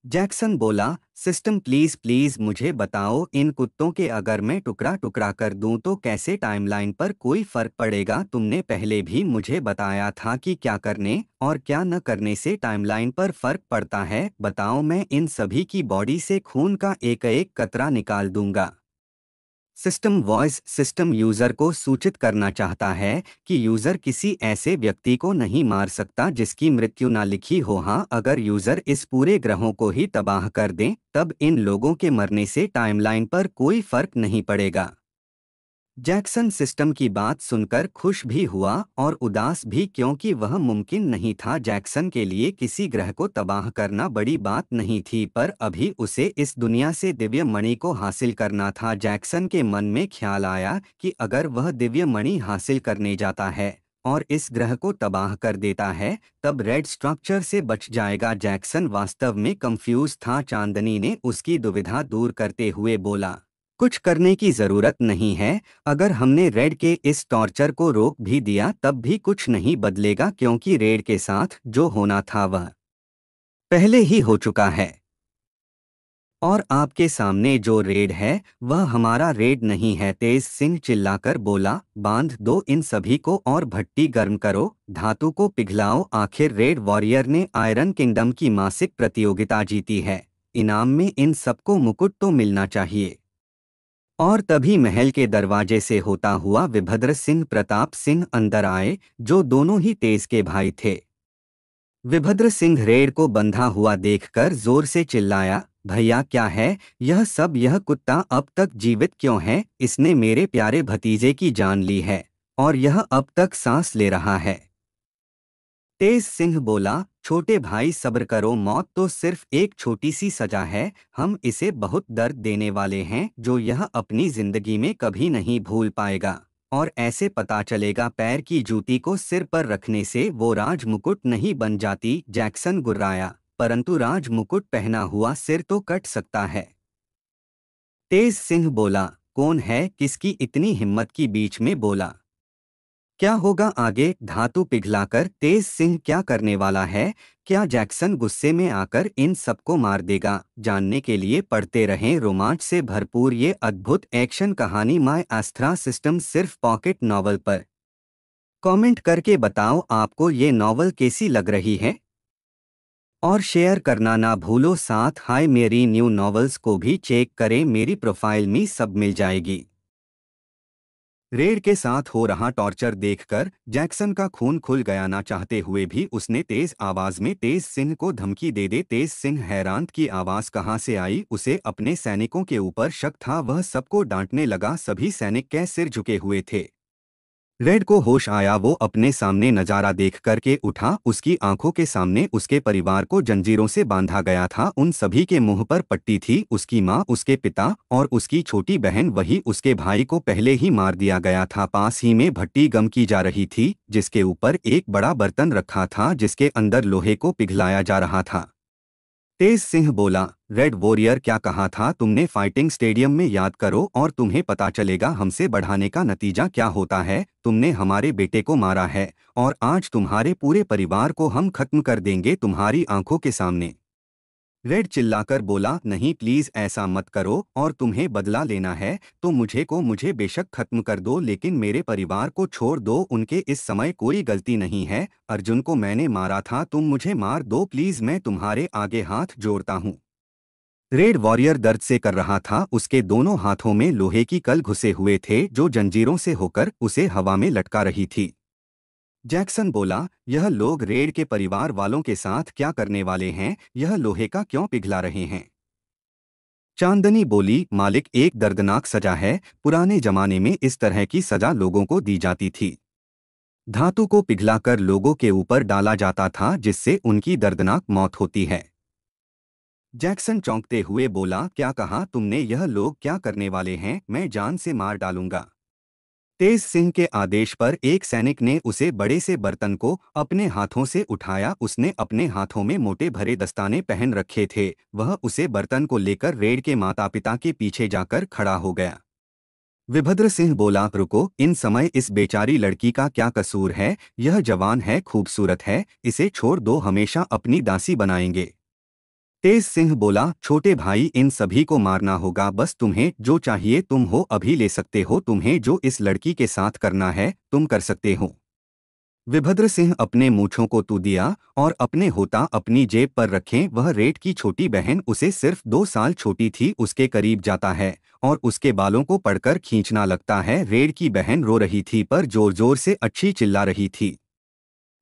जैक्सन बोला, सिस्टम प्लीज प्लीज मुझे बताओ, इन कुत्तों के अगर मैं टुकड़ा टुकड़ा कर दूं तो कैसे टाइमलाइन पर कोई फर्क पड़ेगा? तुमने पहले भी मुझे बताया था कि क्या करने और क्या न करने से टाइमलाइन पर फर्क पड़ता है। बताओ, मैं इन सभी की बॉडी से खून का एक एक कतरा निकाल दूंगा। सिस्टम वॉइस सिस्टम यूजर को सूचित करना चाहता है कि यूजर किसी ऐसे व्यक्ति को नहीं मार सकता जिसकी मृत्यु ना लिखी हो। हाँ, अगर यूजर इस पूरे ग्रहों को ही तबाह कर दें तब इन लोगों के मरने से टाइमलाइन पर कोई फर्क नहीं पड़ेगा। जैक्सन सिस्टम की बात सुनकर खुश भी हुआ और उदास भी, क्योंकि वह मुमकिन नहीं था। जैक्सन के लिए किसी ग्रह को तबाह करना बड़ी बात नहीं थी, पर अभी उसे इस दुनिया से दिव्य मणि को हासिल करना था। जैक्सन के मन में ख्याल आया कि अगर वह दिव्य मणि हासिल करने जाता है और इस ग्रह को तबाह कर देता है तब रेड स्ट्रक्चर से बच जाएगा। जैक्सन वास्तव में कंफ्यूज था। चांदनी ने उसकी दुविधा दूर करते हुए बोला, कुछ करने की जरूरत नहीं है। अगर हमने रेड के इस टॉर्चर को रोक भी दिया तब भी कुछ नहीं बदलेगा, क्योंकि रेड के साथ जो होना था वह पहले ही हो चुका है। और आपके सामने जो रेड है वह हमारा रेड नहीं है, तेज सिंह चिल्लाकर बोला। बांध दो इन सभी को और भट्टी गर्म करो, धातु को पिघलाओ। आखिर रेड वॉरियर ने आयरन किंगडम की मासिक प्रतियोगिता जीती है, इनाम में इन सबको मुकुट तो मिलना चाहिए। और तभी महल के दरवाजे से होता हुआ विभद्र सिंह प्रताप सिंह अंदर आए, जो दोनों ही तेज के भाई थे। विभद्र सिंह रेड को बंधा हुआ देखकर जोर से चिल्लाया, भैया क्या है यह सब? यह कुत्ता अब तक जीवित क्यों है? इसने मेरे प्यारे भतीजे की जान ली है और यह अब तक सांस ले रहा है। तेज सिंह बोला, छोटे भाई सब्र करो, मौत तो सिर्फ एक छोटी सी सजा है। हम इसे बहुत दर्द देने वाले हैं जो यह अपनी जिंदगी में कभी नहीं भूल पाएगा। और ऐसे पता चलेगा पैर की जूती को सिर पर रखने से वो राज मुकुट नहीं बन जाती। जैक्सन गुर्राया, परंतु राज मुकुट पहना हुआ सिर तो कट सकता है। तेज सिंह बोला, कौन है? किसकी इतनी हिम्मत? की बीच में बोला। क्या होगा आगे? धातु पिघलाकर तेज सिंह क्या करने वाला है? क्या जैक्सन गुस्से में आकर इन सबको मार देगा? जानने के लिए पढ़ते रहें रोमांच से भरपूर ये अद्भुत एक्शन कहानी माय एस्ट्रा सिस्टम सिर्फ पॉकेट नॉवल पर। कमेंट करके बताओ आपको ये नॉवल कैसी लग रही है और शेयर करना ना भूलो। साथ हाय मेरी न्यू नॉवेल्स को भी चेक करें, मेरी प्रोफाइल में सब मिल जाएगी। रेड के साथ हो रहा टॉर्चर देखकर जैक्सन का खून खुल गया, ना चाहते हुए भी उसने तेज आवाज में तेज सिंह को धमकी दे दे। तेज सिंह हैरान की आवाज कहां से आई, उसे अपने सैनिकों के ऊपर शक था। वह सबको डांटने लगा, सभी सैनिक के सिर झुके हुए थे। रेड को होश आया, वो अपने सामने नजारा देख करके उठा। उसकी आंखों के सामने उसके परिवार को जंजीरों से बांधा गया था, उन सभी के मुंह पर पट्टी थी। उसकी माँ, उसके पिता और उसकी छोटी बहन, वही उसके भाई को पहले ही मार दिया गया था। पास ही में भट्टी गम की जा रही थी, जिसके ऊपर एक बड़ा बर्तन रखा था जिसके अंदर लोहे को पिघलाया जा रहा था। तेज सिंह बोला, रेड वॉरियर क्या कहा था तुमने फाइटिंग स्टेडियम में? याद करो और तुम्हें पता चलेगा हमसे बढ़ाने का नतीजा क्या होता है। तुमने हमारे बेटे को मारा है और आज तुम्हारे पूरे परिवार को हम खत्म कर देंगे तुम्हारी आंखों के सामने। रेड चिल्लाकर बोला, नहीं प्लीज ऐसा मत करो, और तुम्हें बदला लेना है तो मुझे बेशक खत्म कर दो, लेकिन मेरे परिवार को छोड़ दो। उनके इस समय कोई गलती नहीं है। अर्जुन को मैंने मारा था, तुम मुझे मार दो प्लीज, मैं तुम्हारे आगे हाथ जोड़ता हूँ। रेड वॉरियर दर्द से कर रहा था, उसके दोनों हाथों में लोहे की कल घुसे हुए थे जो जंजीरों से होकर उसे हवा में लटका रही थी। जैक्सन बोला, यह लोग रेड के परिवार वालों के साथ क्या करने वाले हैं? यह लोहे का क्यों पिघला रहे हैं? चांदनी बोली, मालिक एक दर्दनाक सजा है, पुराने जमाने में इस तरह की सजा लोगों को दी जाती थी। धातु को पिघलाकर लोगों के ऊपर डाला जाता था जिससे उनकी दर्दनाक मौत होती है। जैक्सन चौंकते हुए बोला, क्या कहा तुमने? यह लोग क्या करने वाले हैं? मैं जान से मार डालूंगा। तेज सिंह के आदेश पर एक सैनिक ने उसे बड़े से बर्तन को अपने हाथों से उठाया। उसने अपने हाथों में मोटे भरे दस्ताने पहन रखे थे। वह उसे बर्तन को लेकर रेड के माता पिता के पीछे जाकर खड़ा हो गया। विभद्र सिंह बोला, रुको, इन समय इस बेचारी लड़की का क्या कसूर है? यह जवान है, खूबसूरत है, इसे छोड़ दो, हमेशा अपनी दासी बनाएंगे। तेज सिंह बोला, छोटे भाई इन सभी को मारना होगा, बस तुम्हें जो चाहिए तुम हो अभी ले सकते हो, तुम्हें जो इस लड़की के साथ करना है तुम कर सकते हो। विभद्र सिंह अपने मूंछों को तू दिया और अपने होता अपनी जेब पर रखें। वह रेड की छोटी बहन, उसे सिर्फ 2 साल छोटी थी, उसके करीब जाता है और उसके बालों को पकड़कर खींचना लगता है। रेड की बहन रो रही थी पर जोर जोर से अच्छी चिल्ला रही थी।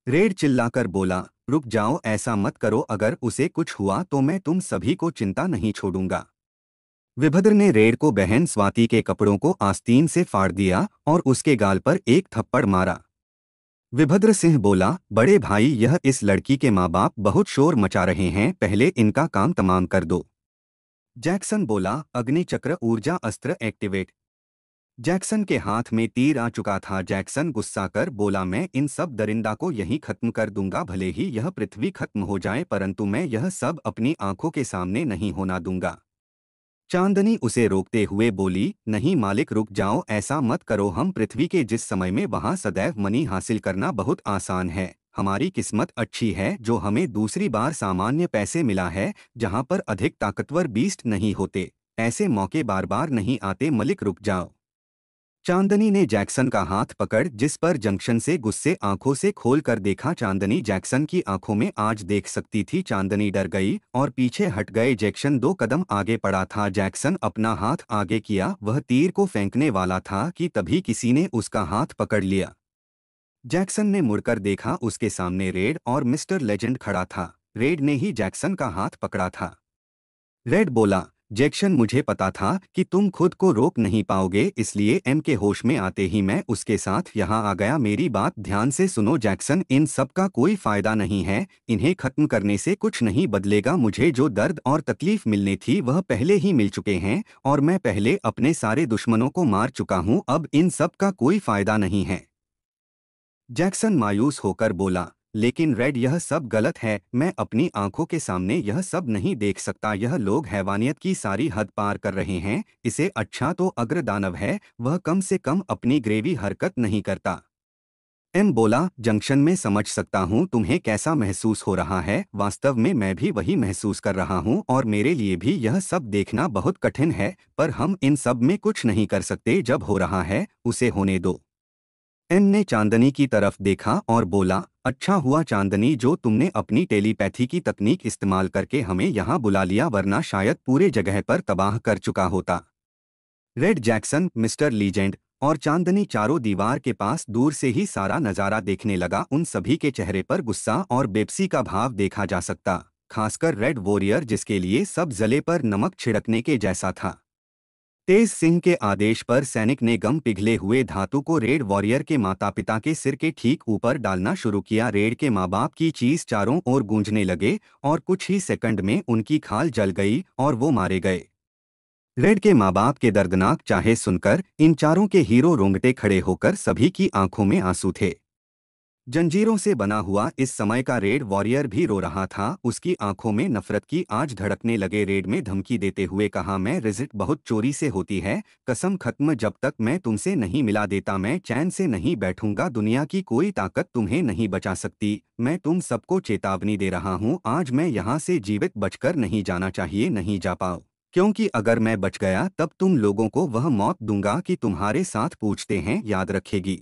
रेड चिल्लाकर बोला, रुक जाओ, ऐसा मत करो, अगर उसे कुछ हुआ तो मैं तुम सभी को चिंता नहीं छोड़ूंगा। विभद्र ने रेड को बहन स्वाति के कपड़ों को आस्तीन से फाड़ दिया और उसके गाल पर एक थप्पड़ मारा। विभद्र सिंह बोला, बड़े भाई यह इस लड़की के माँ बाप बहुत शोर मचा रहे हैं, पहले इनका काम तमाम कर दो। जैक्सन बोला, अग्नि चक्र ऊर्जा अस्त्र एक्टिवेट। जैक्सन के हाथ में तीर आ चुका था। जैक्सन गुस्सा कर बोला, मैं इन सब दरिंदा को यहीं खत्म कर दूंगा, भले ही यह पृथ्वी खत्म हो जाए, परंतु मैं यह सब अपनी आंखों के सामने नहीं होना दूंगा। चांदनी उसे रोकते हुए बोली, नहीं मालिक रुक जाओ, ऐसा मत करो, हम पृथ्वी के जिस समय में वहां सदैव मनी हासिल करना बहुत आसान है, हमारी किस्मत अच्छी है जो हमें दूसरी बार सामान्य पैसे मिला है, जहां पर अधिक ताकतवर बीस्ट नहीं होते। ऐसे मौके बार बार नहीं आते। मलिक रुक जाओ। चांदनी ने जैक्सन का हाथ पकड़, जिस पर जंक्शन से गुस्से आंखों से खोल कर देखा। चांदनी जैक्सन की आंखों में आज देख सकती थी। चांदनी डर गई और पीछे हट गए। जैक्सन 2 कदम आगे पड़ा था। जैक्सन अपना हाथ आगे किया, वह तीर को फेंकने वाला था कि तभी किसी ने उसका हाथ पकड़ लिया। जैक्सन ने मुड़कर देखा, उसके सामने रेड और मिस्टर लेजेंड खड़ा था। रेड ने ही जैक्सन का हाथ पकड़ा था। रेड बोला, जैक्सन, मुझे पता था कि तुम खुद को रोक नहीं पाओगे, इसलिए एम के होश में आते ही मैं उसके साथ यहाँ आ गया। मेरी बात ध्यान से सुनो जैक्सन, इन सब का कोई फायदा नहीं है। इन्हें खत्म करने से कुछ नहीं बदलेगा। मुझे जो दर्द और तकलीफ मिलनी थी वह पहले ही मिल चुके हैं और मैं पहले अपने सारे दुश्मनों को मार चुका हूँ। अब इन सब का कोई फायदा नहीं है। जैक्सन मायूस होकर बोला, लेकिन रेड, यह सब गलत है। मैं अपनी आंखों के सामने यह सब नहीं देख सकता। यह लोग हैवानियत की सारी हद पार कर रहे हैं। इसे अच्छा तो अग्र दानव है, वह कम से कम अपनी ग्रेवी हरकत नहीं करता। एम बोला, जंक्शन में समझ सकता हूँ तुम्हें कैसा महसूस हो रहा है। वास्तव में मैं भी वही महसूस कर रहा हूँ और मेरे लिए भी यह सब देखना बहुत कठिन है, पर हम इन सब में कुछ नहीं कर सकते। जब हो रहा है उसे होने दो। एम ने चांदनी की तरफ देखा और बोला, अच्छा हुआ चांदनी जो तुमने अपनी टेलीपैथी की तकनीक इस्तेमाल करके हमें यहाँ बुला लिया, वरना शायद पूरे जगह पर तबाह कर चुका होता। रेड, जैक्सन, मिस्टर लीजेंड और चांदनी चारों दीवार के पास दूर से ही सारा नज़ारा देखने लगा। उन सभी के चेहरे पर गुस्सा और बेबसी का भाव देखा जा सकता, खासकर रेड वॉरियर जिसके लिए सब जले पर नमक छिड़कने के जैसा था। तेज सिंह के आदेश पर सैनिक ने गम पिघले हुए धातु को रेड वॉरियर के माता पिता के सिर के ठीक ऊपर डालना शुरू किया। रेड के माँ बाप की चीज चारों ओर गूंजने लगे और कुछ ही सेकंड में उनकी खाल जल गई और वो मारे गए। रेड के माँ बाप के दर्दनाक चाहे सुनकर इन चारों के हीरो रोंगटे खड़े होकर सभी की आंखों में आंसू थे। जंजीरों से बना हुआ इस समय का रेड वॉरियर भी रो रहा था। उसकी आंखों में नफरत की आग धड़कने लगे। रेड में धमकी देते हुए कहा, मैं रिजिट बहुत चोरी से होती है, कसम खत्म, जब तक मैं तुमसे नहीं मिला देता मैं चैन से नहीं बैठूंगा। दुनिया की कोई ताकत तुम्हें नहीं बचा सकती। मैं तुम सबको चेतावनी दे रहा हूँ, आज मैं यहाँ से जीवित बचकर नहीं जाना चाहिए, नहीं जा पाओ, क्योंकि अगर मैं बच गया तब तुम लोगों को वह मौत दूंगा कि तुम्हारे साथ पूछते हैं, याद रखेगी।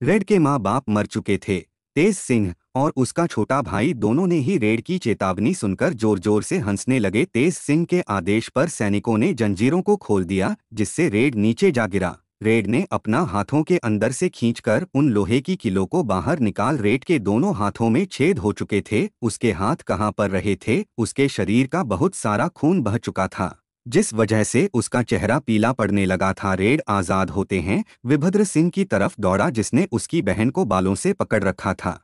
रेड के माँ बाप मर चुके थे। तेज सिंह और उसका छोटा भाई दोनों ने ही रेड की चेतावनी सुनकर जोर जोर से हंसने लगे। तेज सिंह के आदेश पर सैनिकों ने जंजीरों को खोल दिया, जिससे रेड नीचे जा गिरा। रेड ने अपना हाथों के अंदर से खींचकर उन लोहे की किलों को बाहर निकाल। रेड के दोनों हाथों में छेद हो चुके थे। उसके हाथ कहाँ पर रहे थे? उसके शरीर का बहुत सारा खून बह चुका था, जिस वजह से उसका चेहरा पीला पड़ने लगा था। रेड आजाद होते हैं विभद्र सिंह की तरफ दौड़ा, जिसने उसकी बहन को बालों से पकड़ रखा था।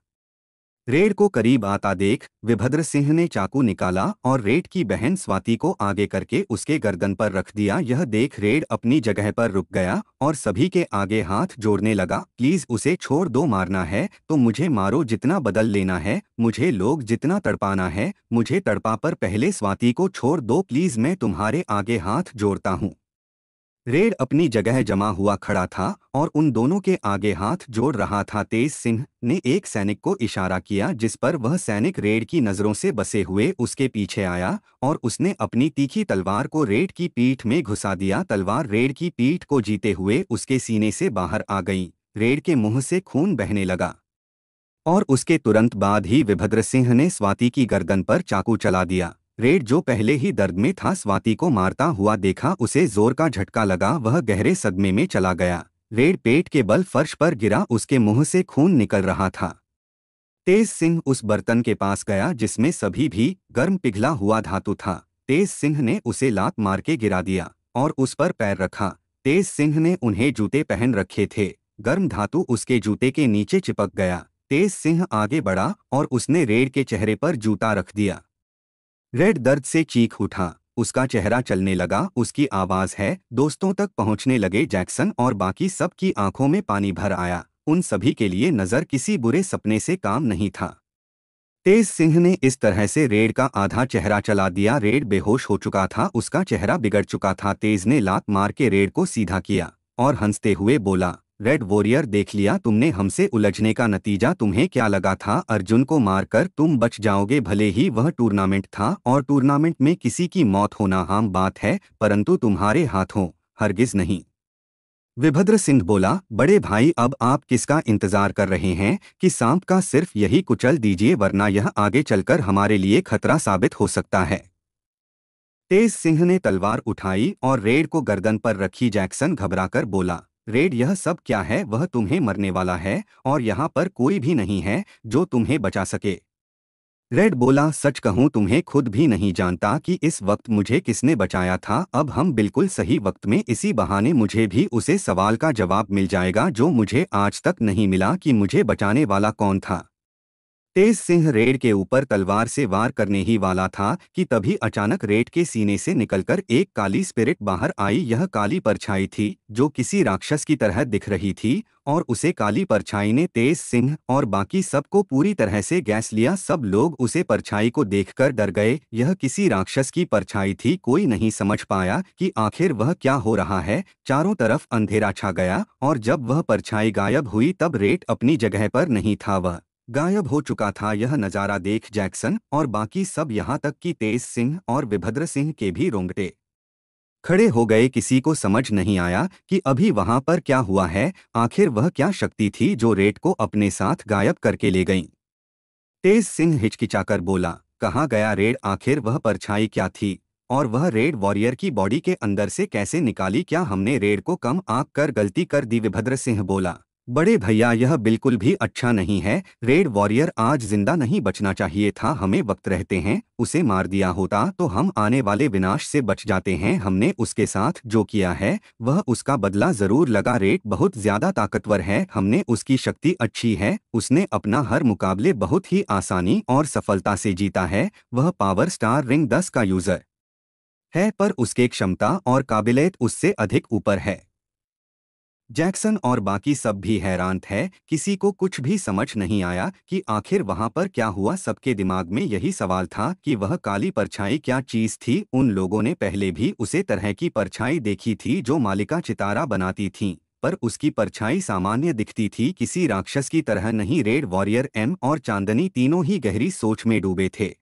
रेड को करीब आता देख विभद्र सिंह ने चाकू निकाला और रेड की बहन स्वाति को आगे करके उसके गर्दन पर रख दिया। यह देख रेड अपनी जगह पर रुक गया और सभी के आगे हाथ जोड़ने लगा, प्लीज उसे छोड़ दो, मारना है तो मुझे मारो, जितना बदल लेना है मुझे, लोग जितना तड़पाना है मुझे तड़पा, पर पहले स्वाति को छोड़ दो प्लीज, मैं तुम्हारे आगे हाथ जोड़ता हूँ। रेड अपनी जगह जमा हुआ खड़ा था और उन दोनों के आगे हाथ जोड़ रहा था। तेज सिंह ने एक सैनिक को इशारा किया, जिस पर वह सैनिक रेड की नजरों से बसे हुए उसके पीछे आया और उसने अपनी तीखी तलवार को रेड की पीठ में घुसा दिया। तलवार रेड की पीठ को जीते हुए उसके सीने से बाहर आ गई। रेड के मुंह से खून बहने लगा और उसके तुरंत बाद ही विभद्र सिंह ने स्वाति की गर्दन पर चाकू चला दिया। रेड जो पहले ही दर्द में था, स्वाति को मारता हुआ देखा, उसे जोर का झटका लगा, वह गहरे सदमे में चला गया। रेड पेट के बल फर्श पर गिरा, उसके मुंह से खून निकल रहा था। तेज सिंह उस बर्तन के पास गया जिसमें सभी भी गर्म पिघला हुआ धातु था। तेज सिंह ने उसे लात मार के गिरा दिया और उस पर पैर रखा। तेज सिंह ने उन्हें जूते पहन रखे थे, गर्म धातु उसके जूते के नीचे चिपक गया। तेज सिंह आगे बढ़ा और उसने रेड के चेहरे पर जूता रख दिया। रेड दर्द से चीख उठा, उसका चेहरा चलने लगा, उसकी आवाज है दोस्तों तक पहुंचने लगे। जैक्सन और बाकी सब की आंखों में पानी भर आया। उन सभी के लिए नजर किसी बुरे सपने से काम नहीं था। तेज सिंह ने इस तरह से रेड का आधा चेहरा चला दिया। रेड बेहोश हो चुका था, उसका चेहरा बिगड़ चुका था। तेज ने लात मार के रेड को सीधा किया और हंसते हुए बोला, रेड वॉरियर, देख लिया तुमने हमसे उलझने का नतीजा। तुम्हें क्या लगा था अर्जुन को मारकर तुम बच जाओगे? भले ही वह टूर्नामेंट था और टूर्नामेंट में किसी की मौत होना आम बात है, परंतु तुम्हारे हाथों हरगिज नहीं। वीरभद्र सिंह बोला, बड़े भाई अब आप किसका इंतजार कर रहे हैं कि सांप का? सिर्फ यही कुचल दीजिए, वरना यह आगे चलकर हमारे लिए खतरा साबित हो सकता है। तेज सिंह ने तलवार उठाई और रेड को गर्दन पर रखी। जैक्सन घबराकर बोला, रेड यह सब क्या है? वह तुम्हें मरने वाला है और यहाँ पर कोई भी नहीं है जो तुम्हें बचा सके। रेड बोला, सच कहूँ तुम्हें खुद भी नहीं जानता कि इस वक्त मुझे किसने बचाया था। अब हम बिल्कुल सही वक्त में, इसी बहाने मुझे भी उसे सवाल का जवाब मिल जाएगा जो मुझे आज तक नहीं मिला कि मुझे बचाने वाला कौन था। तेज सिंह रेड के ऊपर तलवार से वार करने ही वाला था कि तभी अचानक रेड के सीने से निकलकर एक काली स्पिरिट बाहर आई। यह काली परछाई थी जो किसी राक्षस की तरह दिख रही थी और उसे काली परछाई ने तेज सिंह और बाकी सबको पूरी तरह से गैस लिया। सब लोग उसे परछाई को देखकर डर गए। यह किसी राक्षस की परछाई थी। कोई नहीं समझ पाया कि आखिर वह क्या हो रहा है। चारों तरफ अंधेरा छा गया और जब वह परछाई गायब हुई तब रेड अपनी जगह पर नहीं था, वह गायब हो चुका था। यह नज़ारा देख जैक्सन और बाकी सब, यहाँ तक कि तेज सिंह और वीरभद्र सिंह के भी रोंगटे खड़े हो गए। किसी को समझ नहीं आया कि अभी वहां पर क्या हुआ है। आखिर वह क्या शक्ति थी जो रेड को अपने साथ गायब करके ले गई? तेज सिंह हिचकिचाकर बोला, कहाँ गया रेड? आखिर वह परछाई क्या थी और वह रेड वॉरियर की बॉडी के अंदर से कैसे निकाली? क्या हमने रेड को कम आंक कर गलती कर दी? वीरभद्र सिंह बोला, बड़े भैया यह बिल्कुल भी अच्छा नहीं है। रेड वॉरियर आज जिंदा नहीं बचना चाहिए था। हमें वक्त रहते हैं उसे मार दिया होता तो हम आने वाले विनाश से बच जाते हैं। हमने उसके साथ जो किया है वह उसका बदला जरूर लगा। रेड बहुत ज्यादा ताकतवर है, हमने उसकी शक्ति अच्छी है। उसने अपना हर मुकाबले बहुत ही आसानी और सफलता से जीता है। वह पावर स्टार रिंग 10 का यूजर है, पर उसके क्षमता और काबिलियत उससे अधिक ऊपर है। जैक्सन और बाकी सब भी हैरान थे। किसी को कुछ भी समझ नहीं आया कि आखिर वहां पर क्या हुआ। सबके दिमाग में यही सवाल था कि वह काली परछाई क्या चीज थी। उन लोगों ने पहले भी उसे तरह की परछाई देखी थी जो मालिका चितारा बनाती थीं, पर उसकी परछाई सामान्य दिखती थी, किसी राक्षस की तरह नहीं। रेड वॉरियर, एम और चांदनी तीनों ही गहरी सोच में डूबे थे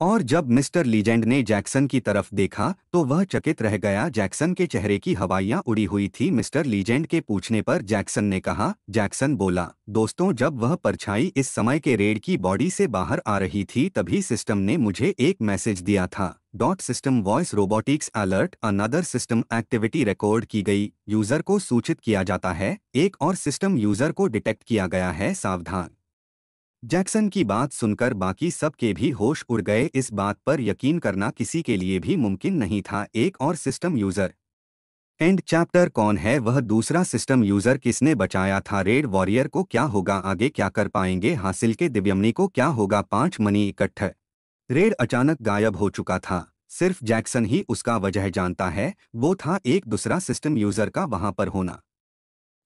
और जब मिस्टर लीजेंड ने जैक्सन की तरफ देखा तो वह चकित रह गया। जैक्सन के चेहरे की हवाइयां उड़ी हुई थी। मिस्टर लीजेंड के पूछने पर जैक्सन ने कहा, जैक्सन बोला, दोस्तों जब वह परछाई इस समय के रेड की बॉडी से बाहर आ रही थी तभी सिस्टम ने मुझे एक मैसेज दिया था। System voice robotics alert, another system activity record की गई। यूजर को सूचित किया जाता है, एक और सिस्टम यूजर को डिटेक्ट किया गया है, सावधान। जैक्सन की बात सुनकर बाकी सब के भी होश उड़ गए। इस बात पर यकीन करना किसी के लिए भी मुमकिन नहीं था। एक और सिस्टम यूजर। एंड चैप्टर, कौन है वह दूसरा सिस्टम यूजर? किसने बचाया था रेड वॉरियर को? क्या होगा आगे? क्या कर पाएंगे हासिल के दिव्यमणि को? क्या होगा? 5 मनी इकट्ठे। रेड अचानक गायब हो चुका था। सिर्फ जैक्सन ही उसका वजह जानता है, वो था एक दूसरा सिस्टम यूजर का वहां पर होना।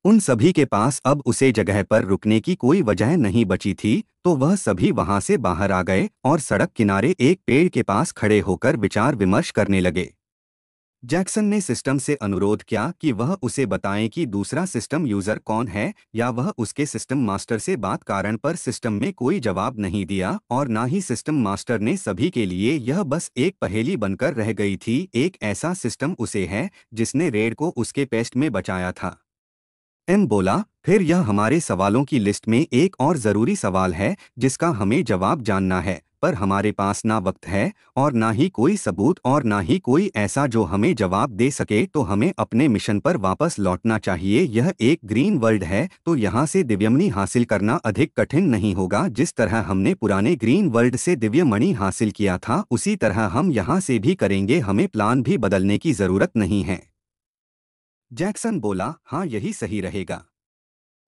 उन सभी के पास अब उसे जगह पर रुकने की कोई वजह नहीं बची थी, तो वह सभी वहां से बाहर आ गए और सड़क किनारे एक पेड़ के पास खड़े होकर विचार विमर्श करने लगे। जैक्सन ने सिस्टम से अनुरोध किया कि वह उसे बताएं कि दूसरा सिस्टम यूजर कौन है या वह उसके सिस्टम मास्टर से बात कारण पर सिस्टम में कोई जवाब नहीं दिया और ना ही सिस्टम मास्टर ने। सभी के लिए यह बस एक पहेली बनकर रह गई थी। एक ऐसा सिस्टम उसे है जिसने रेड को उसके पेस्ट में बचाया था। एम बोला, फिर यह हमारे सवालों की लिस्ट में एक और ज़रूरी सवाल है जिसका हमें जवाब जानना है, पर हमारे पास ना वक्त है और ना ही कोई सबूत और ना ही कोई ऐसा जो हमें जवाब दे सके। तो हमें अपने मिशन पर वापस लौटना चाहिए। यह एक ग्रीन वर्ल्ड है तो यहाँ से दिव्यमणि हासिल करना अधिक कठिन नहीं होगा। जिस तरह हमने पुराने ग्रीन वर्ल्ड से दिव्यमणि हासिल किया था उसी तरह हम यहाँ से भी करेंगे। हमें प्लान भी बदलने की ज़रूरत नहीं है। जैक्सन बोला, हाँ यही सही रहेगा।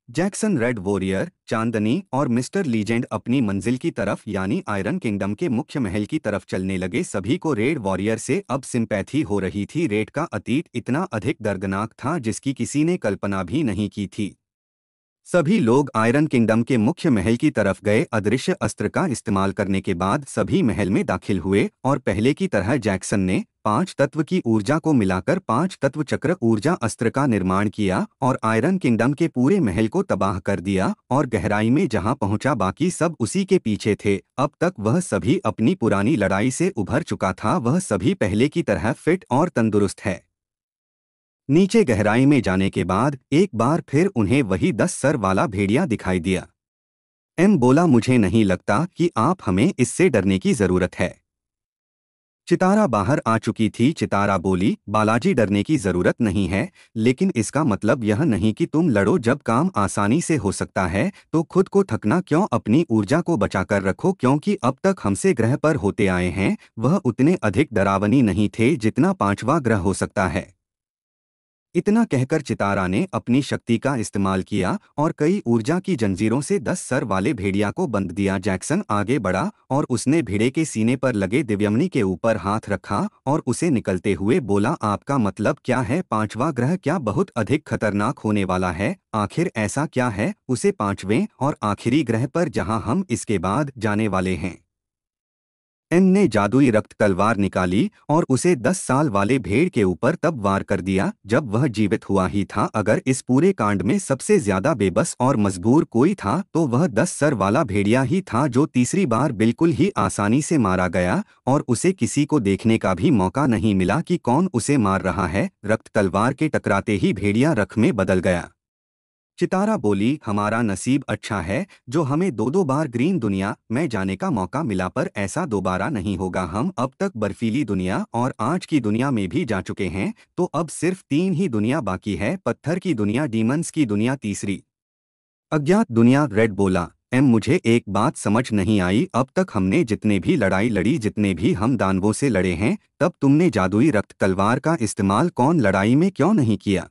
जैक्सन, रेड वॉरियर, चांदनी और मिस्टर लीजेंड अपनी मंजिल की तरफ यानी आयरन किंगडम के मुख्य महल की तरफ चलने लगे। सभी को रेड वॉरियर से अब सिंपैथी हो रही थी। रेड का अतीत इतना अधिक दर्दनाक था जिसकी किसी ने कल्पना भी नहीं की थी। सभी लोग आयरन किंगडम के मुख्य महल की तरफ गए। अदृश्य अस्त्र का इस्तेमाल करने के बाद सभी महल में दाखिल हुए और पहले की तरह जैक्सन ने 5 तत्व की ऊर्जा को मिलाकर 5 तत्व चक्र ऊर्जा अस्त्र का निर्माण किया और आयरन किंगडम के पूरे महल को तबाह कर दिया और गहराई में जहां पहुंचा बाकी सब उसी के पीछे थे। अब तक वह सभी अपनी पुरानी लड़ाई से उभर चुका था। वह सभी पहले की तरह फिट और तंदुरुस्त है। नीचे गहराई में जाने के बाद एक बार फिर उन्हें वही 10 सर वाला भेड़िया दिखाई दिया। एम बोला, मुझे नहीं लगता कि आप हमें इससे डरने की जरूरत है। चितारा बाहर आ चुकी थी। चितारा बोली, बालाजी डरने की जरूरत नहीं है, लेकिन इसका मतलब यह नहीं कि तुम लड़ो। जब काम आसानी से हो सकता है तो खुद को थकना क्यों। अपनी ऊर्जा को बचाकर रखो, क्योंकि अब तक हमसे ग्रह पर होते आए हैं वह उतने अधिक डरावनी नहीं थे जितना 5वां ग्रह हो सकता है। इतना कहकर चितारा ने अपनी शक्ति का इस्तेमाल किया और कई ऊर्जा की जंजीरों से 10 सर वाले भेड़िया को बंध दिया। जैक्सन आगे बढ़ा और उसने भेड़े के सीने पर लगे दिव्यमणि के ऊपर हाथ रखा और उसे निकलते हुए बोला, आपका मतलब क्या है? 5वां ग्रह क्या बहुत अधिक खतरनाक होने वाला है? आखिर ऐसा क्या है उसे 5वें और आखिरी ग्रह पर जहां हम इसके बाद जाने वाले हैं? एन ने जादुई रक्त तलवार निकाली और उसे 10 साल वाले भेड़ के ऊपर तब वार कर दिया जब वह जीवित हुआ ही था। अगर इस पूरे कांड में सबसे ज्यादा बेबस और मजबूर कोई था तो वह 10 सर वाला भेड़िया ही था, जो तीसरी बार बिल्कुल ही आसानी से मारा गया और उसे किसी को देखने का भी मौका नहीं मिला कि कौन उसे मार रहा है। रक्त तलवार के टकराते ही भेड़िया रख में बदल गया। चितारा बोली, हमारा नसीब अच्छा है जो हमें 2-2 बार ग्रीन दुनिया में जाने का मौका मिला, पर ऐसा दोबारा नहीं होगा। हम अब तक बर्फीली दुनिया और आँच की दुनिया में भी जा चुके हैं, तो अब सिर्फ 3 ही दुनिया बाकी है, पत्थर की दुनिया, डीमंस की दुनिया, तीसरी अज्ञात दुनिया। रेड बोला, एम मुझे एक बात समझ नहीं आई। अब तक हमने जितने भी लड़ाई लड़ी, जितने भी हम दानवों से लड़े हैं, तब तुमने जादुई रक्त तलवार का इस्तेमाल कौन लड़ाई में क्यों नहीं किया?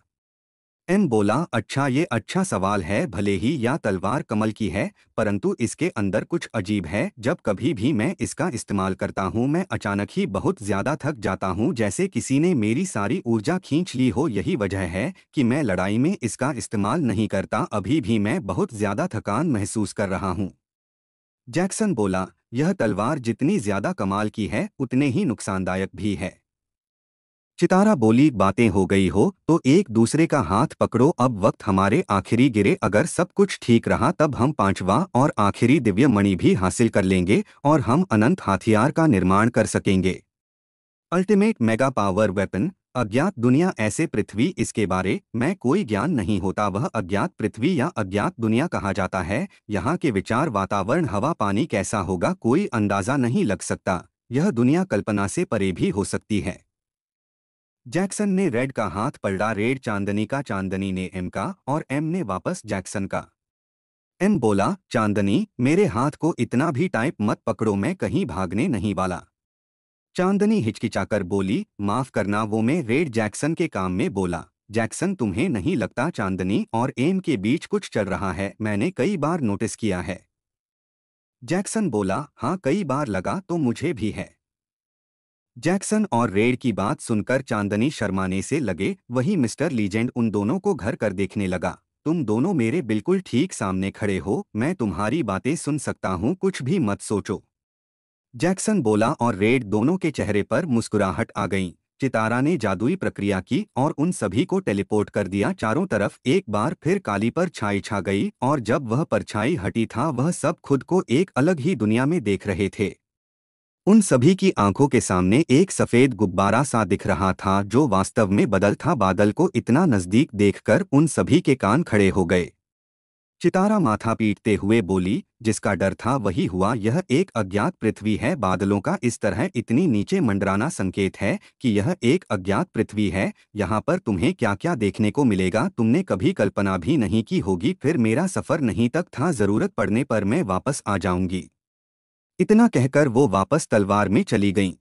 एम बोला, अच्छा, ये अच्छा सवाल है। भले ही यह तलवार कमल की है, परंतु इसके अंदर कुछ अजीब है। जब कभी भी मैं इसका इस्तेमाल करता हूँ मैं अचानक ही बहुत ज्यादा थक जाता हूँ, जैसे किसी ने मेरी सारी ऊर्जा खींच ली हो। यही वजह है कि मैं लड़ाई में इसका इस्तेमाल नहीं करता। अभी भी मैं बहुत ज्यादा थकान महसूस कर रहा हूँ। जैक्सन बोला, यह तलवार जितनी ज्यादा कमाल की है उतने ही नुकसानदायक भी है। चितारा बोली, बातें हो गई हो तो एक दूसरे का हाथ पकड़ो। अब वक्त हमारे आखिरी गिरे। अगर सब कुछ ठीक रहा तब हम 5वां और आखिरी दिव्य मणि भी हासिल कर लेंगे और हम अनंत हथियार का निर्माण कर सकेंगे। Ultimate mega power weapon. अज्ञात दुनिया। ऐसे पृथ्वी, इसके बारे में कोई ज्ञान नहीं होता। वह अज्ञात पृथ्वी या अज्ञात दुनिया कहा जाता है। यहाँ के विचार, वातावरण, हवा, पानी कैसा होगा कोई अंदाजा नहीं लग सकता। यह दुनिया कल्पना से परे भी हो सकती है। जैक्सन ने रेड का हाथ पलटा। रेड चांदनी का, चांदनी ने एम का और एम ने वापस जैक्सन का। एम बोला, चांदनी मेरे हाथ को इतना भी टाइट मत पकड़ो, मैं कहीं भागने नहीं वाला। चांदनी हिचकिचाकर बोली, माफ करना, वो मैं। रेड जैक्सन के काम में बोला। जैक्सन, तुम्हें नहीं लगता चांदनी और एम के बीच कुछ चल रहा है? मैंने कई बार नोटिस किया है। जैक्सन बोला, हाँ कई बार लगा तो मुझे भी है। जैक्सन और रेड की बात सुनकर चांदनी शर्माने से लगे। वही मिस्टर लीजेंड उन दोनों को घर कर देखने लगा। तुम दोनों मेरे बिल्कुल ठीक सामने खड़े हो, मैं तुम्हारी बातें सुन सकता हूँ, कुछ भी मत सोचो। जैक्सन बोला और रेड दोनों के चेहरे पर मुस्कुराहट आ गई। चितारा ने जादुई प्रक्रिया की और उन सभी को टेलीपोर्ट कर दिया। चारों तरफ एक बार फिर काली परछाई छा गई और जब वह परछाई हटी था वह सब खुद को एक अलग ही दुनिया में देख रहे थे। उन सभी की आंखों के सामने एक सफेद गुब्बारा सा दिख रहा था जो वास्तव में बादल था। बादल को इतना नजदीक देखकर उन सभी के कान खड़े हो गए। चितारा माथा पीटते हुए बोली, जिसका डर था वही हुआ। यह एक अज्ञात पृथ्वी है। बादलों का इस तरह इतनी नीचे मंडराना संकेत है कि यह एक अज्ञात पृथ्वी है। यहाँ पर तुम्हें क्या क्या देखने को मिलेगा तुमने कभी कल्पना भी नहीं की होगी। फिर मेरा सफर नहीं तक था, जरूरत पड़ने पर मैं वापस आ जाऊंगी। इतना कहकर वो वापस तलवार में चली गईं।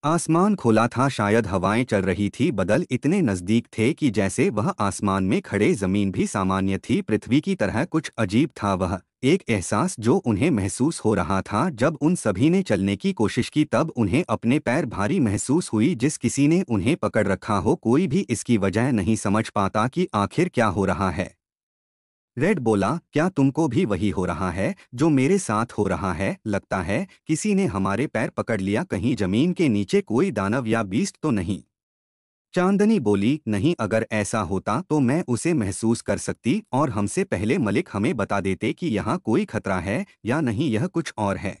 आसमान खुला था, शायद हवाएं चल रही थी। बदल इतने नजदीक थे कि जैसे वह आसमान में खड़े। जमीन भी सामान्य थी, पृथ्वी की तरह कुछ अजीब था वह एक एहसास जो उन्हें महसूस हो रहा था। जब उन सभी ने चलने की कोशिश की तब उन्हें अपने पैर भारी महसूस हुई, जिस किसी ने उन्हें पकड़ रखा हो। कोई भी इसकी वजह नहीं समझ पाता कि आखिर क्या हो रहा है। रेड बोला, क्या तुमको भी वही हो रहा है जो मेरे साथ हो रहा है? लगता है किसी ने हमारे पैर पकड़ लिया, कहीं जमीन के नीचे कोई दानव या बीस्ट तो नहीं? चांदनी बोली, नहीं, अगर ऐसा होता तो मैं उसे महसूस कर सकती और हमसे पहले मलिक हमें बता देते कि यहाँ कोई खतरा है या नहीं, यह कुछ और है।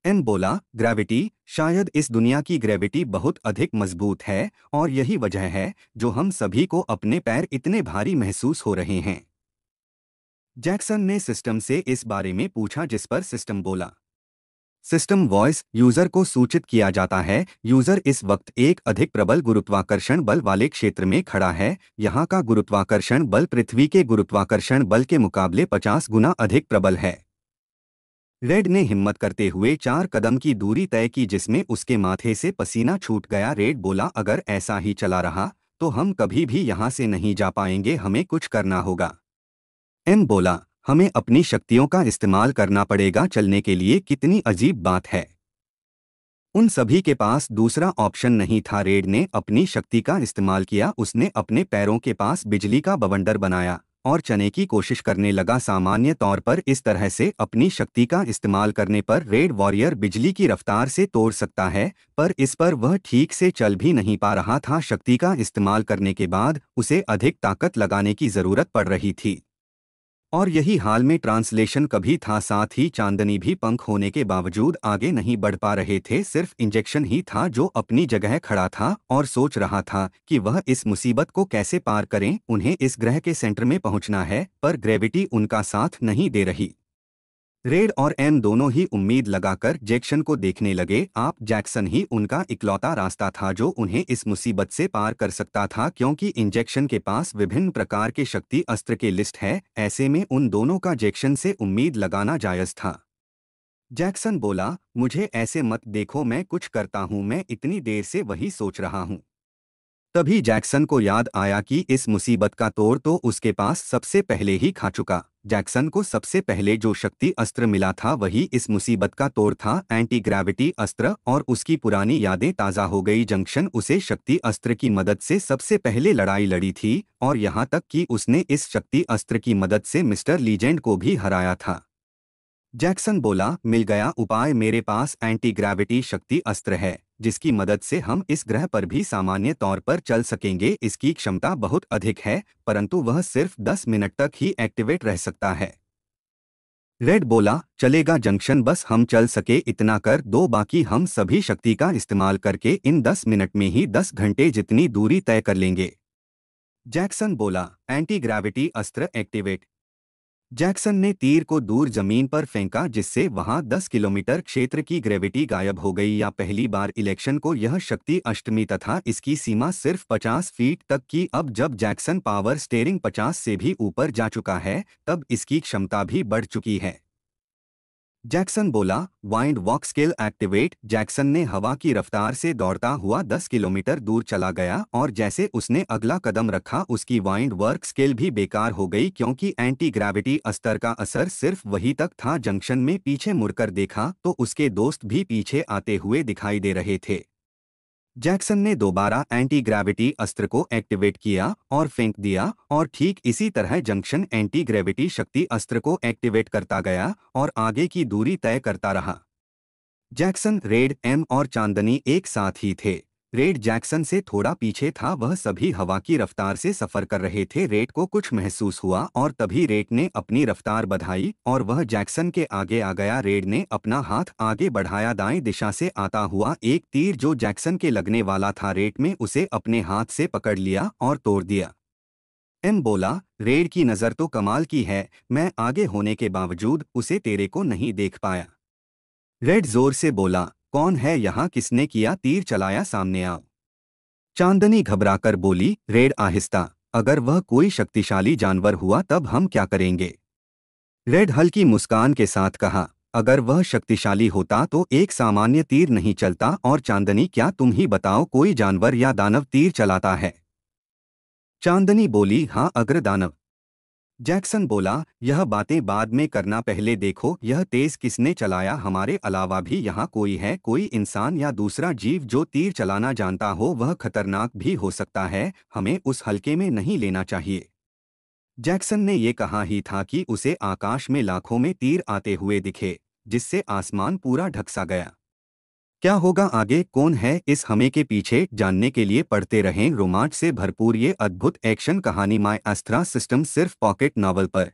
एम बोला, ग्रेविटी, शायद इस दुनिया की ग्रेविटी बहुत अधिक मजबूत है और यही वजह है जो हम सभी को अपने पैर इतने भारी महसूस हो रहे हैं। जैक्सन ने सिस्टम से इस बारे में पूछा, जिस पर सिस्टम बोला, सिस्टम वॉइस, यूजर को सूचित किया जाता है, यूजर इस वक्त एक अधिक प्रबल गुरुत्वाकर्षण बल वाले क्षेत्र में खड़ा है। यहाँ का गुरुत्वाकर्षण बल पृथ्वी के गुरुत्वाकर्षण बल के मुकाबले 50 गुना अधिक प्रबल है। रेड ने हिम्मत करते हुए 4 कदम की दूरी तय की, जिसमें उसके माथे से पसीना छूट गया। रेड बोला, अगर ऐसा ही चला रहा तो हम कभी भी यहाँ से नहीं जा पाएंगे, हमें कुछ करना होगा। एम बोला, हमें अपनी शक्तियों का इस्तेमाल करना पड़ेगा चलने के लिए। कितनी अजीब बात है, उन सभी के पास दूसरा ऑप्शन नहीं था। रेड ने अपनी शक्ति का इस्तेमाल किया, उसने अपने पैरों के पास बिजली का बवंडर बनाया और चलने की कोशिश करने लगा। सामान्य तौर पर इस तरह से अपनी शक्ति का इस्तेमाल करने पर रेड वॉरियर बिजली की रफ्तार से तोड़ सकता है, पर इस पर वह ठीक से चल भी नहीं पा रहा था। शक्ति का इस्तेमाल करने के बाद उसे अधिक ताकत लगाने की जरूरत पड़ रही थी और यही हाल में ट्रांसलेशन कभी था। साथ ही चांदनी भी पंख होने के बावजूद आगे नहीं बढ़ पा रहे थे। सिर्फ इंजेक्शन ही था जो अपनी जगह खड़ा था और सोच रहा था कि वह इस मुसीबत को कैसे पार करें। उन्हें इस ग्रह के सेंटर में पहुंचना है, पर ग्रेविटी उनका साथ नहीं दे रही। रेड और एम दोनों ही उम्मीद लगाकर जैक्सन को देखने लगे। आप जैक्सन ही उनका इकलौता रास्ता था जो उन्हें इस मुसीबत से पार कर सकता था, क्योंकि इंजेक्शन के पास विभिन्न प्रकार के शक्ति अस्त्र के लिस्ट है। ऐसे में उन दोनों का जैक्सन से उम्मीद लगाना जायज था। जैक्सन बोला, मुझे ऐसे मत देखो, मैं कुछ करता हूँ, मैं इतनी देर से वही सोच रहा हूँ। तभी जैक्सन को याद आया कि इस मुसीबत का तोड़ तो उसके पास सबसे पहले ही खा चुका। जैक्सन को सबसे पहले जो शक्ति अस्त्र मिला था वही इस मुसीबत का तोड़ था, एंटी ग्रेविटी अस्त्र, और उसकी पुरानी यादें ताज़ा हो गई। जंक्शन उसे शक्ति अस्त्र की मदद से सबसे पहले लड़ाई लड़ी थी और यहाँ तक कि उसने इस शक्ति अस्त्र की मदद से मिस्टर लीजेंड को भी हराया था। जैक्सन बोला, मिल गया उपाय, मेरे पास एंटी ग्रेविटी शक्ति अस्त्र है जिसकी मदद से हम इस ग्रह पर भी सामान्य तौर पर चल सकेंगे। इसकी क्षमता बहुत अधिक है, परंतु वह सिर्फ 10 मिनट तक ही एक्टिवेट रह सकता है। रेड बोला, चलेगा जंक्शन, बस हम चल सके इतना कर दो, बाकी हम सभी शक्ति का इस्तेमाल करके इन 10 मिनट में ही 10 घंटे जितनी दूरी तय कर लेंगे। जैक्सन बोला, एंटी ग्रेविटी अस्त्र एक्टिवेट। जैक्सन ने तीर को दूर जमीन पर फेंका, जिससे वहां 10 किलोमीटर क्षेत्र की ग्रेविटी गायब हो गई। या पहली बार इलेक्शन को यह शक्ति अष्टमी तथा इसकी सीमा सिर्फ 50 फीट तक की। अब जब जैक्सन पावर स्टेरिंग 50 से भी ऊपर जा चुका है, तब इसकी क्षमता भी बढ़ चुकी है। जैक्सन बोला, wind walk skill activate. Jackson ने हवा की रफ्तार से दौड़ता हुआ 10 किलोमीटर दूर चला गया और जैसे उसने अगला कदम रखा उसकी वाइंड वर्क स्किल भी बेकार हो गई, क्योंकि एंटी ग्रेविटी अस्त्र का असर सिर्फ वही तक था। जंक्शन में पीछे मुड़कर देखा तो उसके दोस्त भी पीछे आते हुए दिखाई दे रहे थे। जैक्सन ने दोबारा एंटी ग्रेविटी अस्त्र को एक्टिवेट किया और फेंक दिया और ठीक इसी तरह जंक्शन एंटी ग्रेविटी शक्ति अस्त्र को एक्टिवेट करता गया और आगे की दूरी तय करता रहा। जैक्सन, रेड, एम और चांदनी एक साथ ही थे। रेड जैक्सन से थोड़ा पीछे था, वह सभी हवा की रफ्तार से सफर कर रहे थे। रेड को कुछ महसूस हुआ और तभी रेड ने अपनी रफ्तार बढ़ाई और वह जैक्सन के आगे आ गया। रेड ने अपना हाथ आगे बढ़ाया, दाएं दिशा से आता हुआ एक तीर जो जैक्सन के लगने वाला था, रेड में उसे अपने हाथ से पकड़ लिया और तोड़ दिया। एम बोला, रेड की नज़र तो कमाल की है, मैं आगे होने के बावजूद उसे तेरे को नहीं देख पाया। रेड जोर से बोला, कौन है यहाँ, किसने किया तीर चलाया, सामने आओ। चांदनी घबराकर बोली, रेड आहिस्ता, अगर वह कोई शक्तिशाली जानवर हुआ तब हम क्या करेंगे? रेड हल्की मुस्कान के साथ कहा, अगर वह शक्तिशाली होता तो एक सामान्य तीर नहीं चलता। और चांदनी, क्या तुम ही बताओ, कोई जानवर या दानव तीर चलाता है? चांदनी बोली, हाँ, अग्र दानव। जैक्सन बोला, यह बातें बाद में करना, पहले देखो यह तेज किसने चलाया। हमारे अलावा भी यहाँ कोई है, कोई इंसान या दूसरा जीव जो तीर चलाना जानता हो। वह खतरनाक भी हो सकता है, हमें उस हल्के में नहीं लेना चाहिए। जैक्सन ने ये कहा ही था कि उसे आकाश में लाखों में तीर आते हुए दिखे, जिससे आसमान पूरा ढकसा गया। क्या होगा आगे, कौन है इस हमें के पीछे, जानने के लिए पढ़ते रहें रोमांच से भरपूर ये अद्भुत एक्शन कहानी माय अस्त्रा सिस्टम सिर्फ पॉकेट नॉवल पर।